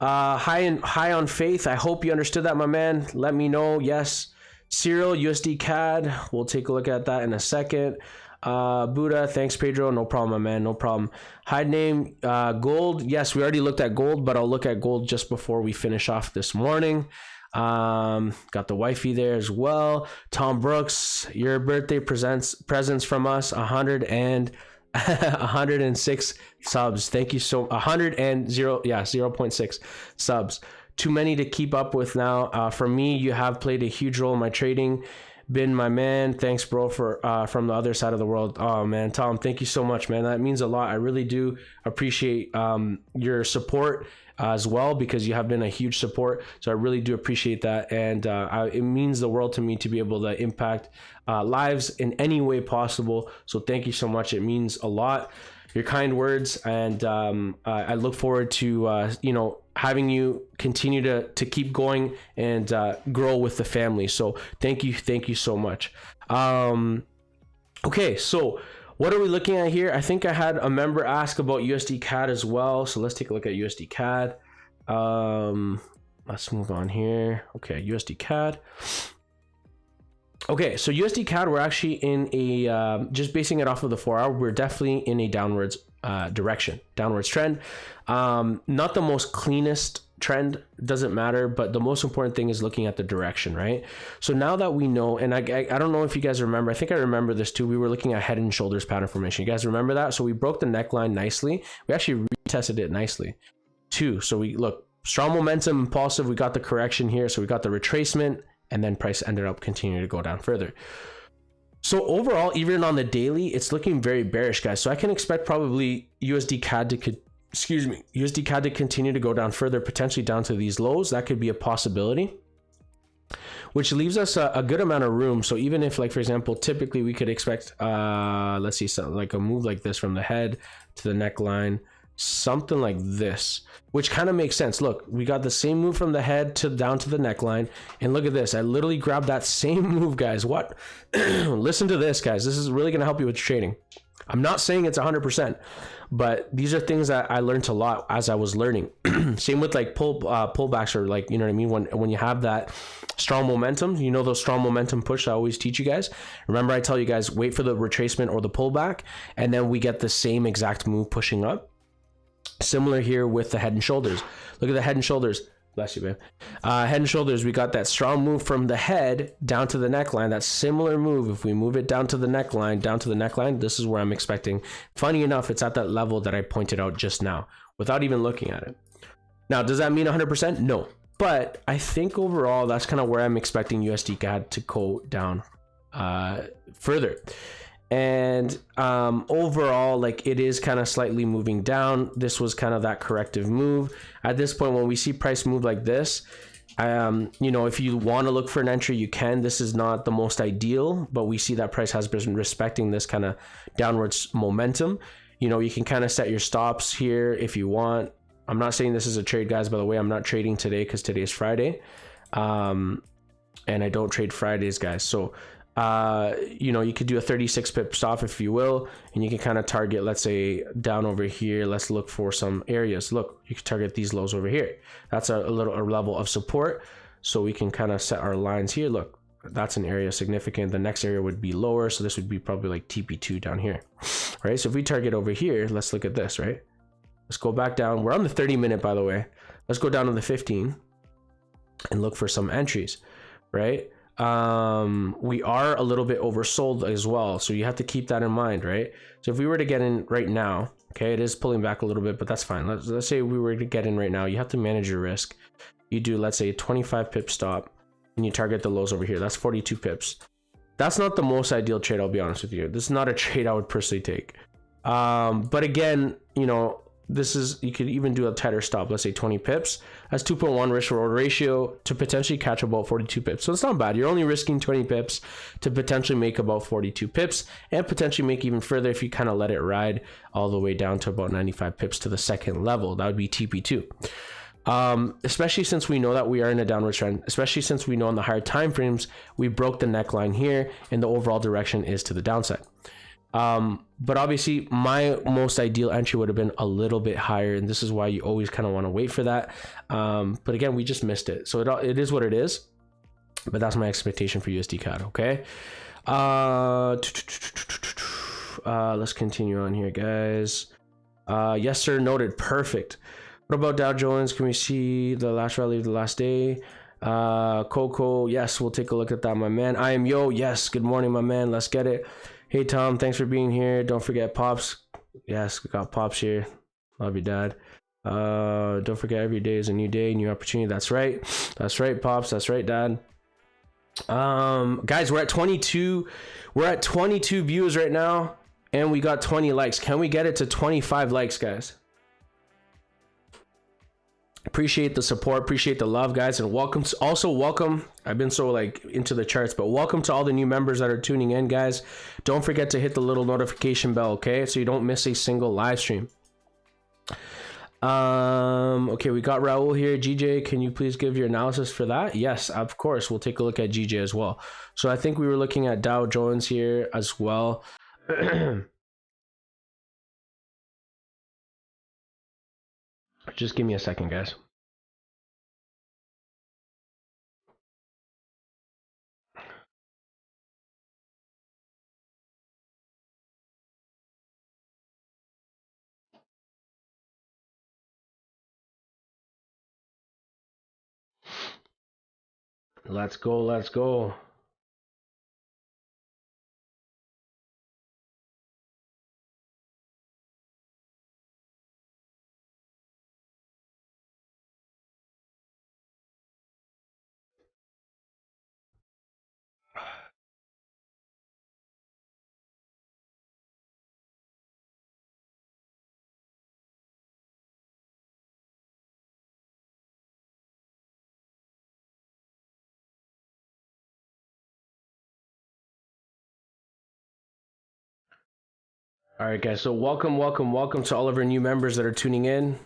Speaker 1: High on faith. I hope you understood that, my man. Let me know. Yes. Cyril, USD CAD. We'll take a look at that in a second. Buddha, thanks Pedro. No problem, my man. No problem. Hide name, gold. Yes, we already looked at gold, but I'll look at gold just before we finish off this morning. Got the wifey there as well. Tom Brooks, your birthday presents from us. 106 subs. Thank you so 0.6 subs. Too many to keep up with now. For me, you have played a huge role in my trading. Bin, my man, thanks bro for from the other side of the world. Oh man, Tom, thank you so much, man. That means a lot. I really do appreciate your support as well, because you have been a huge support. So I really do appreciate that, and it means the world to me to be able to impact lives in any way possible. So thank you so much. It means a lot, your kind words, and I look forward to having you continue to keep going and grow with the family. So thank you so much. Okay, so what are we looking at here? I think I had a member ask about USD CAD as well. So let's take a look at USD CAD. Let's move on here. Okay, USD CAD. Okay, so USD CAD, we're actually in a, just basing it off of the 4-hour, we're definitely in a downwards direction, downwards trend. Not the most cleanest trend, doesn't matter, but the most important thing is looking at the direction, right? So now that we know, and I don't know if you guys remember, I think I remember this too, we were looking at head and shoulders pattern formation. You guys remember that? So we broke the neckline nicely. We actually retested it nicely too. So we look, strong momentum, impulsive, we got the correction here. So we got the retracement, and then price ended up continuing to go down further. So overall, even on the daily, it's looking very bearish, guys. So I can expect probably USD CAD to continue to go down further, potentially down to these lows. That could be a possibility, which leaves us a good amount of room. So even if, like, for example, typically we could expect, let's see, something like a move like this from the head to the neckline, something like this, which kind of makes sense. Look, we got the same move from the head to down to the neckline, and look at this. I literally grabbed that same move, guys. What? Listen to this, guys. This is really going to help you with trading. I'm not saying it's 100%, but these are things that I learned a lot as I was learning. Same with like pullbacks, or like, you know what I mean, when you have that strong momentum, you know, those strong momentum push I always teach you guys. Remember, I tell you guys, wait for the retracement or the pullback, and then we get the same exact move pushing up. Similar here with the head and shoulders. Look at the head and shoulders. Bless you, man. Head and shoulders, we got that strong move from the head down to the neckline. That similar move, if we move it down to the neckline, this is where I'm expecting. Funny enough, it's at that level that I pointed out just now without even looking at it. Now, does that mean 100%? No. But I think overall, that's kind of where I'm expecting USD CAD to go down further. And overall, like, it is kind of slightly moving down. This was kind of that corrective move. At this point, when we see price move like this, you know, if you want to look for an entry, you can. This is not the most ideal, but we see that price has been respecting this kind of downwards momentum. You know, you can kind of set your stops here if you want. I'm not saying this is a trade, guys, by the way. I'm not trading today because today is Friday, and I don't trade Fridays, guys. So you know, you could do a 36 pip stop if you will, and you can kind of target, let's say, down over here. Let's look for some areas. Look, you can target these lows over here. That's a level of support. So we can kind of set our lines here. Look, that's an area significant. The next area would be lower. So this would be probably like TP2 down here, right? So if we target over here, let's look at this, right? Let's go back down. We're on the 30-minute, by the way. Let's go down to the 15 and look for some entries, right? We are a little bit oversold as well, so you have to keep that in mind, right? So if we were to get in right now, okay, it is pulling back a little bit, but that's fine. Let's say we were to get in right now. You have to manage your risk. You do, let's say, a 25 pip stop, and you target the lows over here. That's 42 pips. That's not the most ideal trade, I'll be honest with you. This is not a trade I would personally take. But again, you know, this is, you could even do a tighter stop, let's say 20 pips. That's 2.1 risk reward ratio to potentially catch about 42 pips. So it's not bad. You're only risking 20 pips to potentially make about 42 pips, and potentially make even further if you kind of let it ride all the way down to about 95 pips to the second level. That would be TP2. Especially since we know that we are in a downward trend, especially since we know on the higher time frames, we broke the neckline here and the overall direction is to the downside. But obviously my most ideal entry would have been a little bit higher, and this is why you always kind of want to wait for that. But again, we just missed it, so it is what it is. But that's my expectation for USD CAD. Okay, let's continue on here, guys. Yes sir, noted. Perfect. What about Dow Jones? Can we see the last rally of the last day? Coco, yes, we'll take a look at that, my man. I am Yo, yes, good morning, my man. Let's get it. Hey Tom, thanks for being here. Don't forget Pops. Yes, we got Pops here. Love you, Dad. Don't forget, every day is a new day, new opportunity. That's right. That's right, Pops. That's right, Dad. Guys, we're at 22 views right now, and we got 20 likes. Can we get it to 25 likes, guys? Appreciate the support, appreciate the love, guys, and welcome. I've been so like into the charts, but welcome to all the new members that are tuning in, guys. Don't forget to hit the little notification bell, okay, so you don't miss a single live stream. Okay, we got Raul here. GJ, can you please give your analysis for that? Yes, of course, we'll take a look at GJ as well. So I think we were looking at Dow Jones here as well. Just give me a second, guys. Let's go, let's go. All right, guys, so welcome to all of our new members that are tuning in.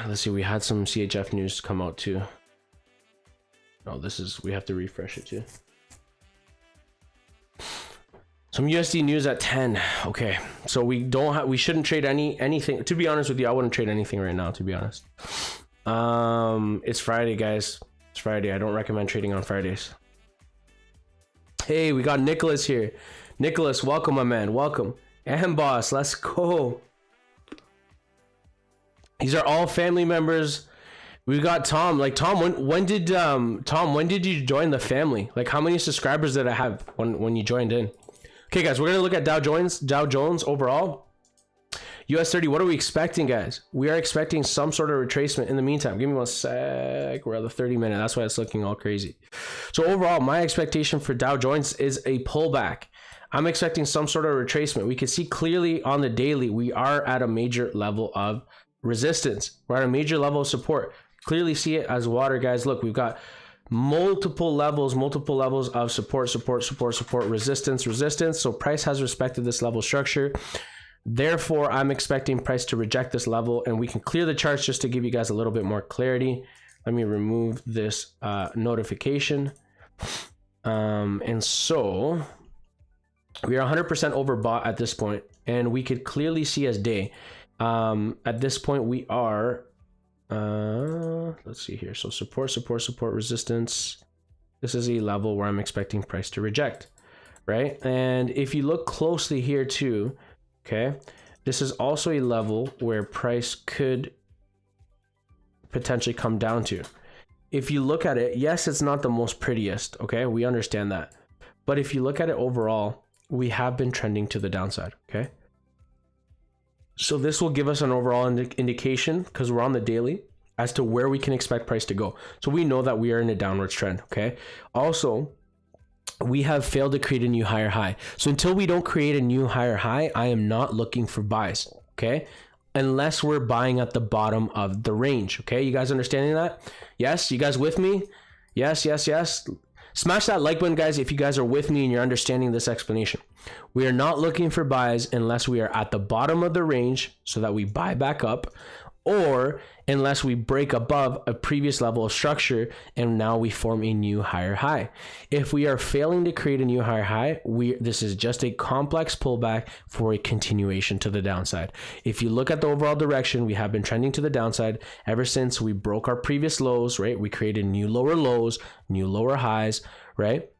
Speaker 1: Let's see, we had some CHF news come out too. Oh, we have to refresh it too. Some USD news at 10. Okay, so we shouldn't trade anything. To be honest with you, I wouldn't trade anything right now, to be honest. It's Friday, guys. It's Friday. I don't recommend trading on Fridays. Hey, we got Nicholas here. Nicholas, welcome, my man. Welcome. And boss, let's go. These are all family members. We've got Tom. Like Tom, when did you join the family? Like how many subscribers did I have when you joined in? Okay, guys, we're gonna look at Dow Jones overall. US 30, what are we expecting, guys? We are expecting some sort of retracement. In the meantime, give me 1 sec. We're at the 30-minute. That's why it's looking all crazy. So overall, my expectation for Dow Jones is a pullback. I'm expecting some sort of retracement. We can see clearly on the daily, we are at a major level of resistance. We're at a major level of support. Clearly see it as water, guys. Look, we've got multiple levels of support, resistance. So price has respected this level structure. Therefore, I'm expecting price to reject this level, and we can clear the charts just to give you guys a little bit more clarity. Let me remove this notification. And so we are 100% overbought at this point, and we could clearly see as day. At this point, we are, let's see here. So support, resistance. This is a level where I'm expecting price to reject, right? And if you look closely here too, okay, this is also a level where price could potentially come down to. If you look at it, yes, it's not the most prettiest, okay, we understand that, but if you look at it overall, we have been trending to the downside, okay? So this will give us an overall indication, because we're on the daily, as to where we can expect price to go. So we know that we are in a downwards trend, okay? Also, we have failed to create a new higher high. So until we don't create a new higher high, I am not looking for buys, okay? Unless we're buying at the bottom of the range, okay? You guys understanding that? Yes, you guys with me? Yes. Smash that like button, guys, if you guys are with me and you're understanding this explanation. We are not looking for buys unless we are at the bottom of the range so that we buy back up, or unless we break above a previous level of structure and now we form a new higher high. If we are failing to create a new higher high, this is just a complex pullback for a continuation to the downside. If you look at the overall direction, we have been trending to the downside ever since we broke our previous lows, right? We created new lower lows, new lower highs, right?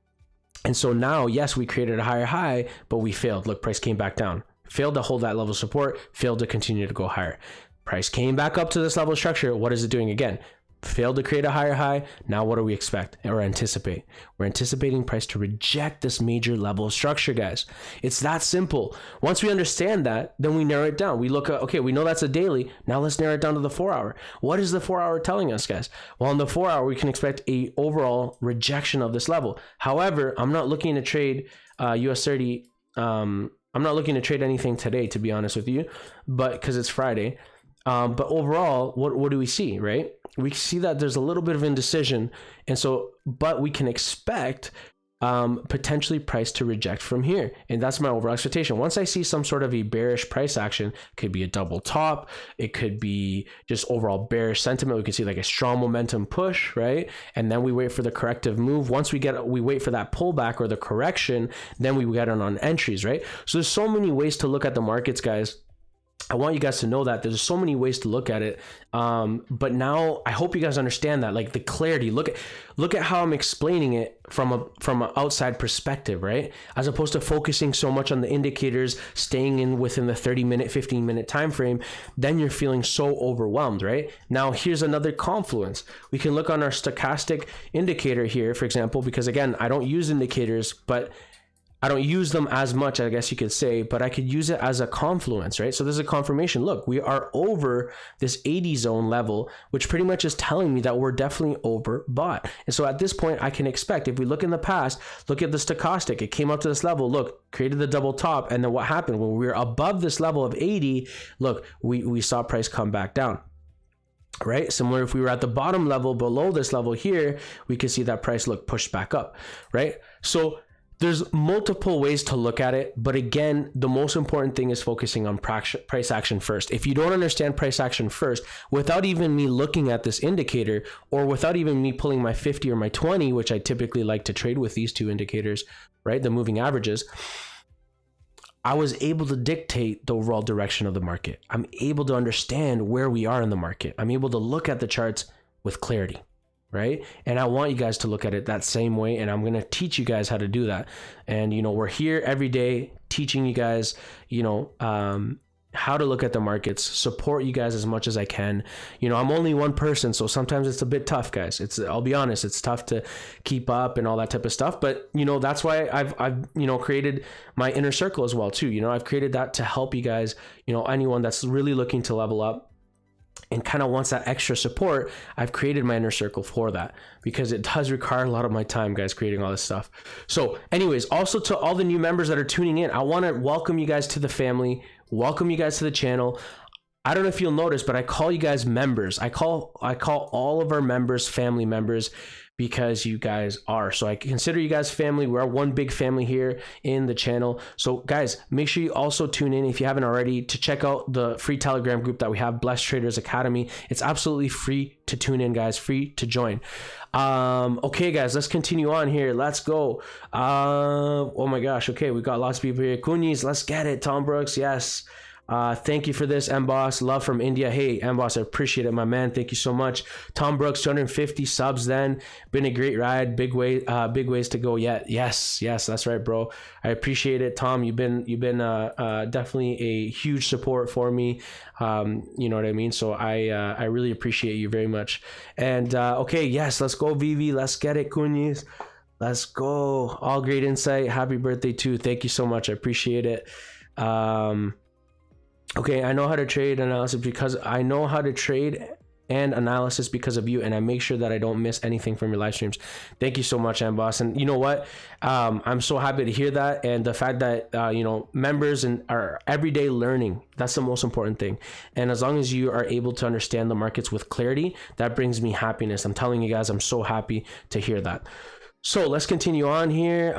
Speaker 1: And so now, yes, we created a higher high, but we failed. Look, price came back down, failed to hold that level of support, failed to continue to go higher. Price came back up to this level of structure. What is it doing again? failed to create a higher high. Now what do we expect or anticipate? We're anticipating price to reject this major level of structure, guys. It's that simple. Once we understand that, then we narrow it down. We look at, okay, we know that's a daily. Now let's narrow it down to the 4 hour. What is the 4 hour telling us, guys? Well, on the 4 hour, we can expect a overall rejection of this level. However, I'm not looking to trade US30. I'm not looking to trade anything today, to be honest with you, but because it's Friday. But overall, what do we see, right? We see that there's a little bit of indecision. And so, but we can expect potentially price to reject from here. And that's my overall expectation. Once I see some sort of a bearish price action, could be a double top. It could be just overall bearish sentiment. We can see like a strong momentum push, right? And then we wait for the corrective move. Once we wait for that pullback or the correction, then we get on entries, right? So there's so many ways to look at the markets, guys. I want you guys to know that there's so many ways to look at it. But now I hope you guys understand that, like the clarity, look at how I'm explaining it from an outside perspective, right? As opposed to focusing so much on the indicators, staying within the 30-minute, 15-minute time frame, then you're feeling so overwhelmed, right? Now, here's another confluence. We can look on our stochastic indicator here, for example, because again, I don't use indicators, but I don't use them as much, I guess you could say, but I could use it as a confluence, right? So there's a confirmation. Look, we are over this 80 zone level, which pretty much is telling me that we're definitely overbought. And so at this point, I can expect, if we look in the past, look at the stochastic, it came up to this level, look, created the double top. And then what happened when we were above this level of 80, look, we saw price come back down. Right? Similar, if we were at the bottom level below this level here, we could see that price look pushed back up, right? So there's multiple ways to look at it, but again, the most important thing is focusing on price action first. If you don't understand price action first, without even me looking at this indicator, or without even me pulling my 50 or my 20, which I typically like to trade with these two indicators, right, the moving averages, I was able to dictate the overall direction of the market. I'm able to understand where we are in the market. I'm able to look at the charts with clarity. Right? And I want you guys to look at it that same way. And I'm going to teach you guys how to do that. And, you know, we're here every day teaching you guys, you know, how to look at the markets, support you guys as much as I can. You know, I'm only one person, so sometimes it's a bit tough, guys. I'll be honest, it's tough to keep up and all that type of stuff. But, you know, that's why I've, you know, created my inner circle as well, too. You know, I've created that to help you guys, you know, anyone that's really looking to level up and kind of wants that extra support. I've created my inner circle for that, because it does require a lot of my time, guys, creating all this stuff. So anyways, also to all the new members that are tuning in, I want to welcome you guys to the family, welcome you guys to the channel. I don't know if you'll notice, but I call you guys members. I call all of our members family members, because you guys are. So I consider you guys family. We're one big family here in the channel. So guys, make sure you also tune in, if you haven't already, to check out the free Telegram group that we have, Blessed Traders Academy. It's absolutely free to tune in, guys, free to join. Okay, guys, let's continue on here. Let's go. Oh my gosh. Okay, we got lots of people here. Kunis, let's get it. Tom Brooks, yes. Thank you for this, M-Boss. Love from India. Hey, M-Boss, I appreciate it, my man. Thank you so much. Tom Brooks, 250 subs then. Been a great ride. Big ways to go yet. Yes, that's right, bro. I appreciate it, Tom. You've been definitely a huge support for me. You know what I mean? So I really appreciate you very much. And okay, yes, let's go, Vivi. Let's get it, Kunis. Let's go. All great insight. Happy birthday too. Thank you so much. I appreciate it. Okay, I know how to trade analysis because of you, and I make sure that I don't miss anything from your live streams. Thank you so much, M-Boss. And you know what? I'm so happy to hear that, and the fact that you know, members and are everyday learning, that's the most important thing. And as long as you are able to understand the markets with clarity, that brings me happiness. I'm telling you guys, I'm so happy to hear that. So let's continue on here.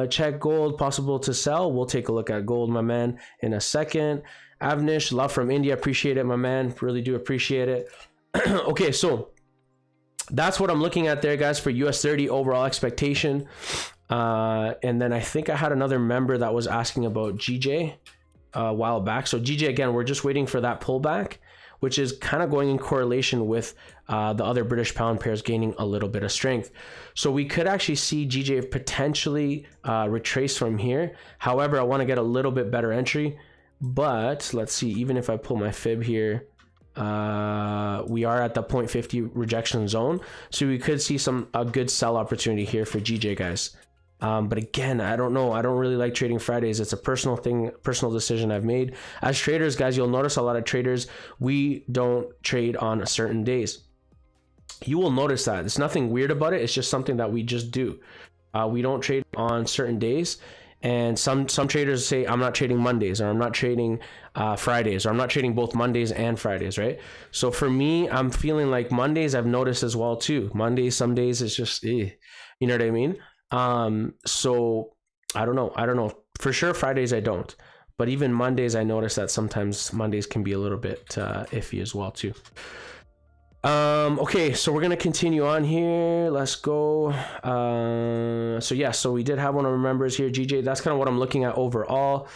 Speaker 1: Check gold, possible to sell. We'll take a look at gold, my man, in a second. Avnish, love from India. Appreciate it, my man. Really do appreciate it. Okay, so that's what I'm looking at there, guys, for US30 overall expectation. And then I think I had another member that was asking about GJ a while back. So GJ, again, we're just waiting for that pullback, which is kind of going in correlation with the other British pound pairs gaining a little bit of strength. So we could actually see GJ potentially retrace from here. However, I want to get a little bit better entry. But let's see, even if I pull my fib here, We are at the 0.50 rejection zone, so we could see a good sell opportunity here for GJ, guys. But again, I don't know. I don't really like trading Fridays. It's a personal thing, personal decision I've made. As traders, guys, you'll notice a lot of traders, we don't trade on certain days. You will notice that. There's nothing weird about it. It's just something that we just do. We don't trade on certain days. And some traders say, I'm not trading Mondays, or I'm not trading Fridays, or I'm not trading both Mondays and Fridays, right? So for me, I'm feeling like Mondays I've noticed as well too. Mondays, some days it's just, you know what I mean? So I don't know. For sure Fridays I don't. But even Mondays, I notice that sometimes Mondays can be a little bit iffy as well too. Okay, so we're gonna continue on here. Let's go. So yeah, so we did have one of our members here, GJ. That's kind of what I'm looking at overall.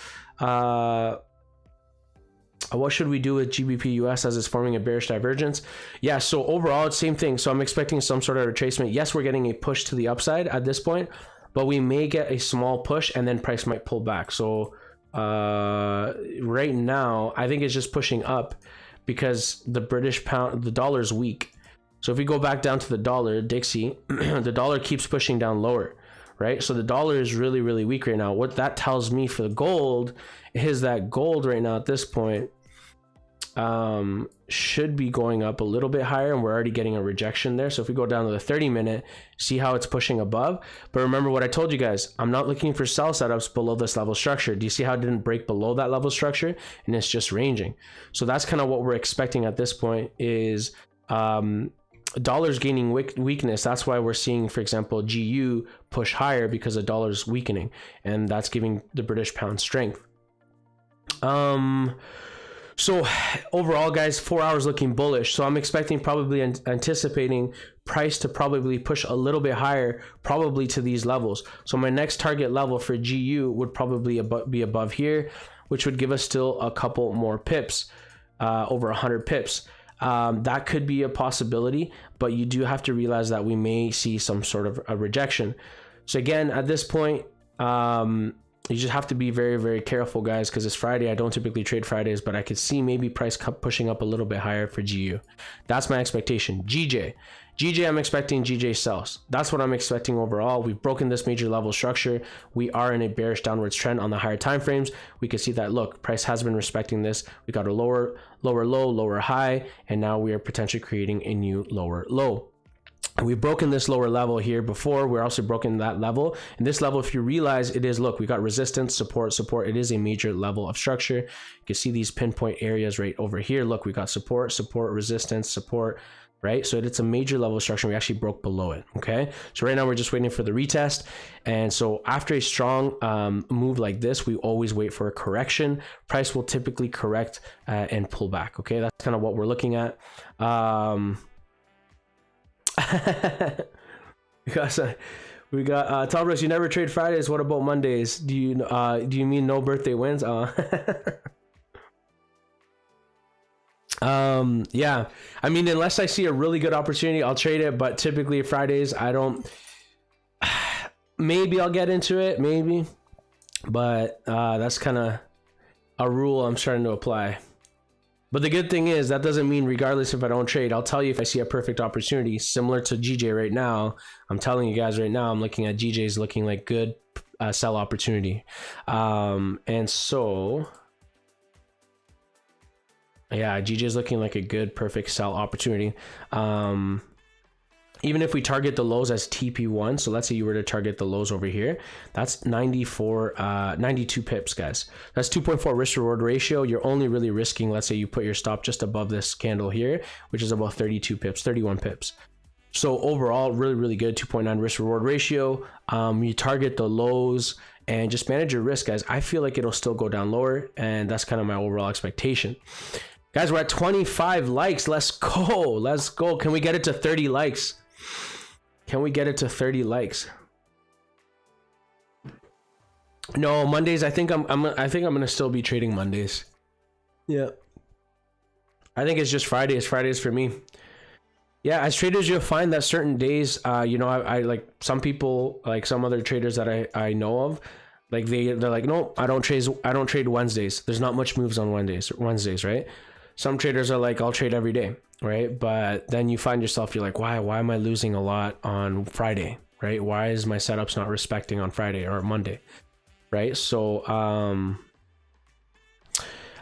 Speaker 1: What should we do with GBPUS as it's forming a bearish divergence? Yeah, so overall it's same thing. So I'm expecting some sort of retracement. Yes, we're getting a push to the upside at this point, but we may get a small push and then price might pull back. So right now I think it's just pushing up because the British pound, the dollar's weak. So if we go back down to the dollar, Dixie, the dollar keeps pushing down lower, right? So the dollar is really, really weak right now. What that tells me for the gold is that gold right now at this point should be going up a little bit higher, and we're already getting a rejection there. So if we go down to the 30-minute, see how it's pushing above. But remember what I told you guys, I'm not looking for sell setups below this level structure. Do you see how it didn't break below that level structure and it's just ranging? So that's kind of what we're expecting at this point is dollars gaining weakness. That's why we're seeing, for example, GU push higher because the dollar's weakening, and that's giving the British pound strength. So overall, guys, 4 hours looking bullish. So I'm expecting, probably anticipating price to probably push a little bit higher, probably to these levels. So my next target level for GU would probably be above here, which would give us still a couple more pips, over 100 pips. That could be a possibility, but you do have to realize that we may see some sort of a rejection. So again, at this point, you just have to be very, very careful, guys, because it's Friday. I don't typically trade Fridays, but I could see maybe price pushing up a little bit higher for GU. That's my expectation. GJ, I'm expecting GJ sells. That's what I'm expecting overall. We've broken this major level structure. We are in a bearish downwards trend on the higher time frames. We can see that, look, price has been respecting this. We got a lower low, lower high, and now we are potentially creating a new lower low. We've broken this lower level here before. We're also broken that level, and this level, if you realize, it is, look, we got resistance, support. It is a major level of structure. You can see these pinpoint areas right over here. Look, we got support, resistance, support, right? So it's a major level of structure. We actually broke below it. Okay, so right now we're just waiting for the retest. And so after a strong move like this, we always wait for a correction. Price will typically correct and pull back. Okay, that's kind of what we're looking at. Because we got Talbros, you never trade Fridays. What about Mondays? Do you mean no birthday wins? Yeah, I mean, unless I see a really good opportunity, I'll trade it, but typically Fridays I don't. Maybe I'll get into it, maybe, but that's kind of a rule I'm starting to apply. But the good thing is that doesn't mean, regardless if I don't trade, I'll tell you if I see a perfect opportunity similar to GJ right now. I'm telling you guys right now, I'm looking at GJ's looking like good sell opportunity. And so, yeah, GJ's looking like a good, perfect sell opportunity. Even if we target the lows as TP1, so let's say you were to target the lows over here, that's 92 pips, guys. That's 2.4 risk reward ratio. You're only really risking, let's say you put your stop just above this candle here, which is about 32 pips, 31 pips. So overall, really, really good 2.9 risk reward ratio. You target the lows and just manage your risk, guys. I feel like it'll still go down lower, and that's kind of my overall expectation. Guys, we're at 25 likes. Let's go. Let's go. Can we get it to 30 likes? Can we get it to 30 likes? No, Mondays. I think I'm gonna still be trading Mondays. Yeah. I think it's just Fridays. Fridays for me. Yeah, as traders, you'll find that certain days, you know, I like some people, like some other traders that I know of, like they're like, no, I don't trade Wednesdays. There's not much moves on Wednesdays, right? Some traders are like, I'll trade every day, right? But then you find yourself, you're like, why am I losing a lot on Friday, right? Why is my setups not respecting on Friday or Monday, right? So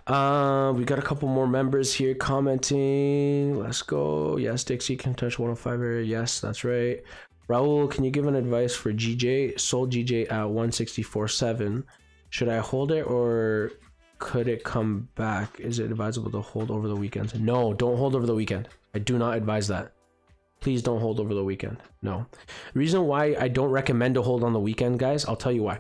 Speaker 1: we got a couple more members here commenting. Let's go. Yes, Dixie can touch 105 area. Yes, that's right. Raul, can you give an advice for GJ? Sold GJ at 164.7. Should I hold it or could it come back? Is it advisable to hold over the weekend? No, don't hold over the weekend. I do not advise that. Please don't hold over the weekend. No. The reason why I don't recommend to hold on the weekend, guys, I'll tell you why.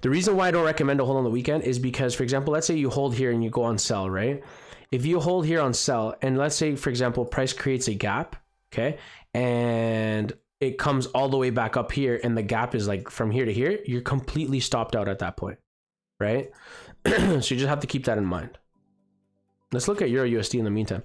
Speaker 1: The reason why I don't recommend to hold on the weekend is because, for example, let's say you hold here and you go on sell, right? If you hold here on sell, and let's say, for example, price creates a gap, okay, and it comes all the way back up here, and the gap is like from here to here, you're completely stopped out at that point, right? So you just have to keep that in mind. Let's look at Euro USD in the meantime.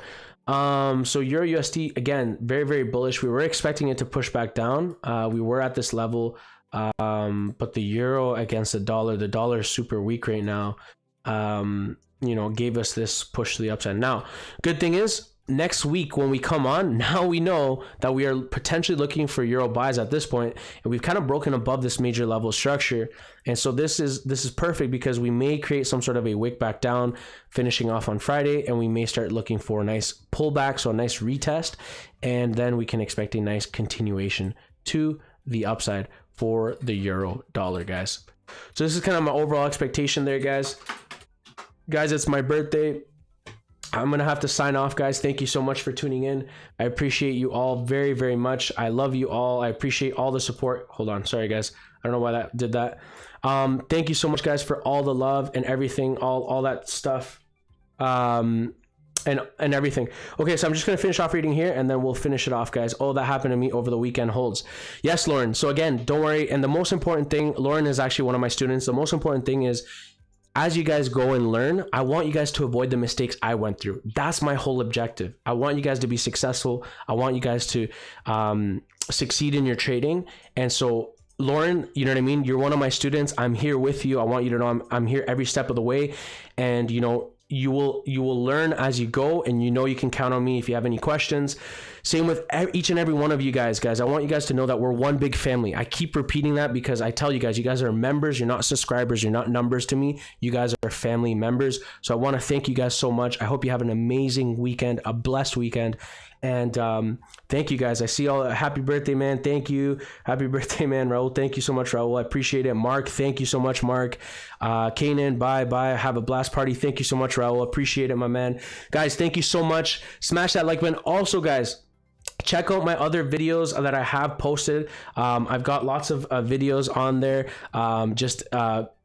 Speaker 1: So Euro USD, again, very, very bullish. We were expecting it to push back down. We were at this level. But the euro against the dollar is super weak right now. You know, gave us this push to the upside. Now, good thing is next week when we come on, now we know that we are potentially looking for euro buys at this point, and we've kind of broken above this major level structure. And so this is perfect because we may create some sort of a wick back down finishing off on Friday, and we may start looking for a nice pullback, so a nice retest, and then we can expect a nice continuation to the upside for the euro dollar, guys. So this is kind of my overall expectation there, guys. Guys, it's my birthday. I'm gonna have to sign off, guys. Thank you so much for tuning in. I appreciate you all very, very much. I love you all. I appreciate all the support. Hold on, sorry guys, I don't know why that did that. Thank you so much, guys, for all the love and everything, all that stuff, and everything. Okay, so I'm just gonna finish off reading here and then we'll finish it off, guys. Oh, that happened to me over the weekend holds. Yes, Lauren. So again, don't worry. And the most important thing, Lauren is actually one of my students. The most important thing is, as you guys go and learn, I want you guys to avoid the mistakes I went through. That's my whole objective. I want you guys to be successful. I want you guys to succeed in your trading. And so Lauren, you know what I mean? You're one of my students. I'm here with you. I want you to know I'm here every step of the way. And you know, you will learn as you go, and you know you can count on me if you have any questions. Same with each and every one of you guys. I want you guys to know that we're one big family. I keep repeating that because I tell you guys are members. You're not subscribers. You're not numbers to me. You guys are family members. So I want to thank you guys so much. I hope you have an amazing weekend, a blessed weekend. And thank you guys. I see all. Happy birthday, man. Thank you. Happy birthday, man. Raul, thank you so much, Raul. I appreciate it. Mark, thank you so much, Mark. Kanan, bye. Have a blast party. Thank you so much, Raul. Appreciate it, my man. Guys, thank you so much. Smash that like button. Also, guys, check out my other videos that I have posted. I've got lots of videos on there.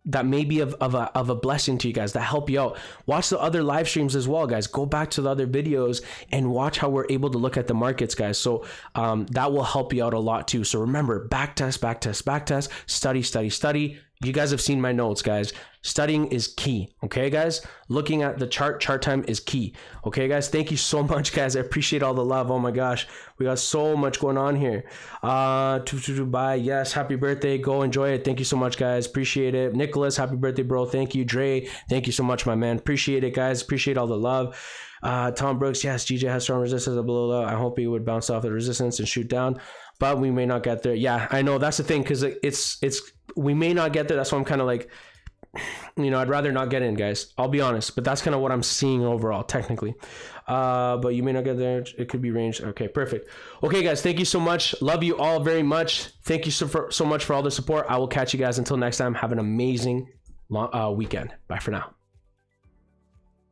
Speaker 1: That may be of a blessing to you guys, that help you out. Watch the other live streams as well, guys. Go back to the other videos and watch how we're able to look at the markets, guys. So that will help you out a lot too. So remember, back test, study. You guys have seen my notes, guys. Studying is key, okay, guys? Looking at the chart time is key, okay, guys? Thank you so much, guys. I appreciate all the love. Oh my gosh, we got so much going on here. Bye. Yes, happy birthday. Go enjoy it. Thank you so much, guys. Appreciate it. Nicholas, happy birthday, bro. Thank you. Dre, thank you so much, my man. Appreciate it, guys. Appreciate all the love. Tom Brooks, yes, GJ has strong resistance below that. I hope he would bounce off the resistance and shoot down, but we may not get there. Yeah, I know, that's the thing, because we may not get there. That's why I'm kind of like, you know, I'd rather not get in, guys. I'll be honest, but that's kind of what I'm seeing overall, technically. But you may not get there. It could be ranged. Okay, perfect. Okay, guys, thank you so much. Love you all very much. Thank you so much for all the support. I will catch you guys until next time. Have an amazing weekend. Bye for now.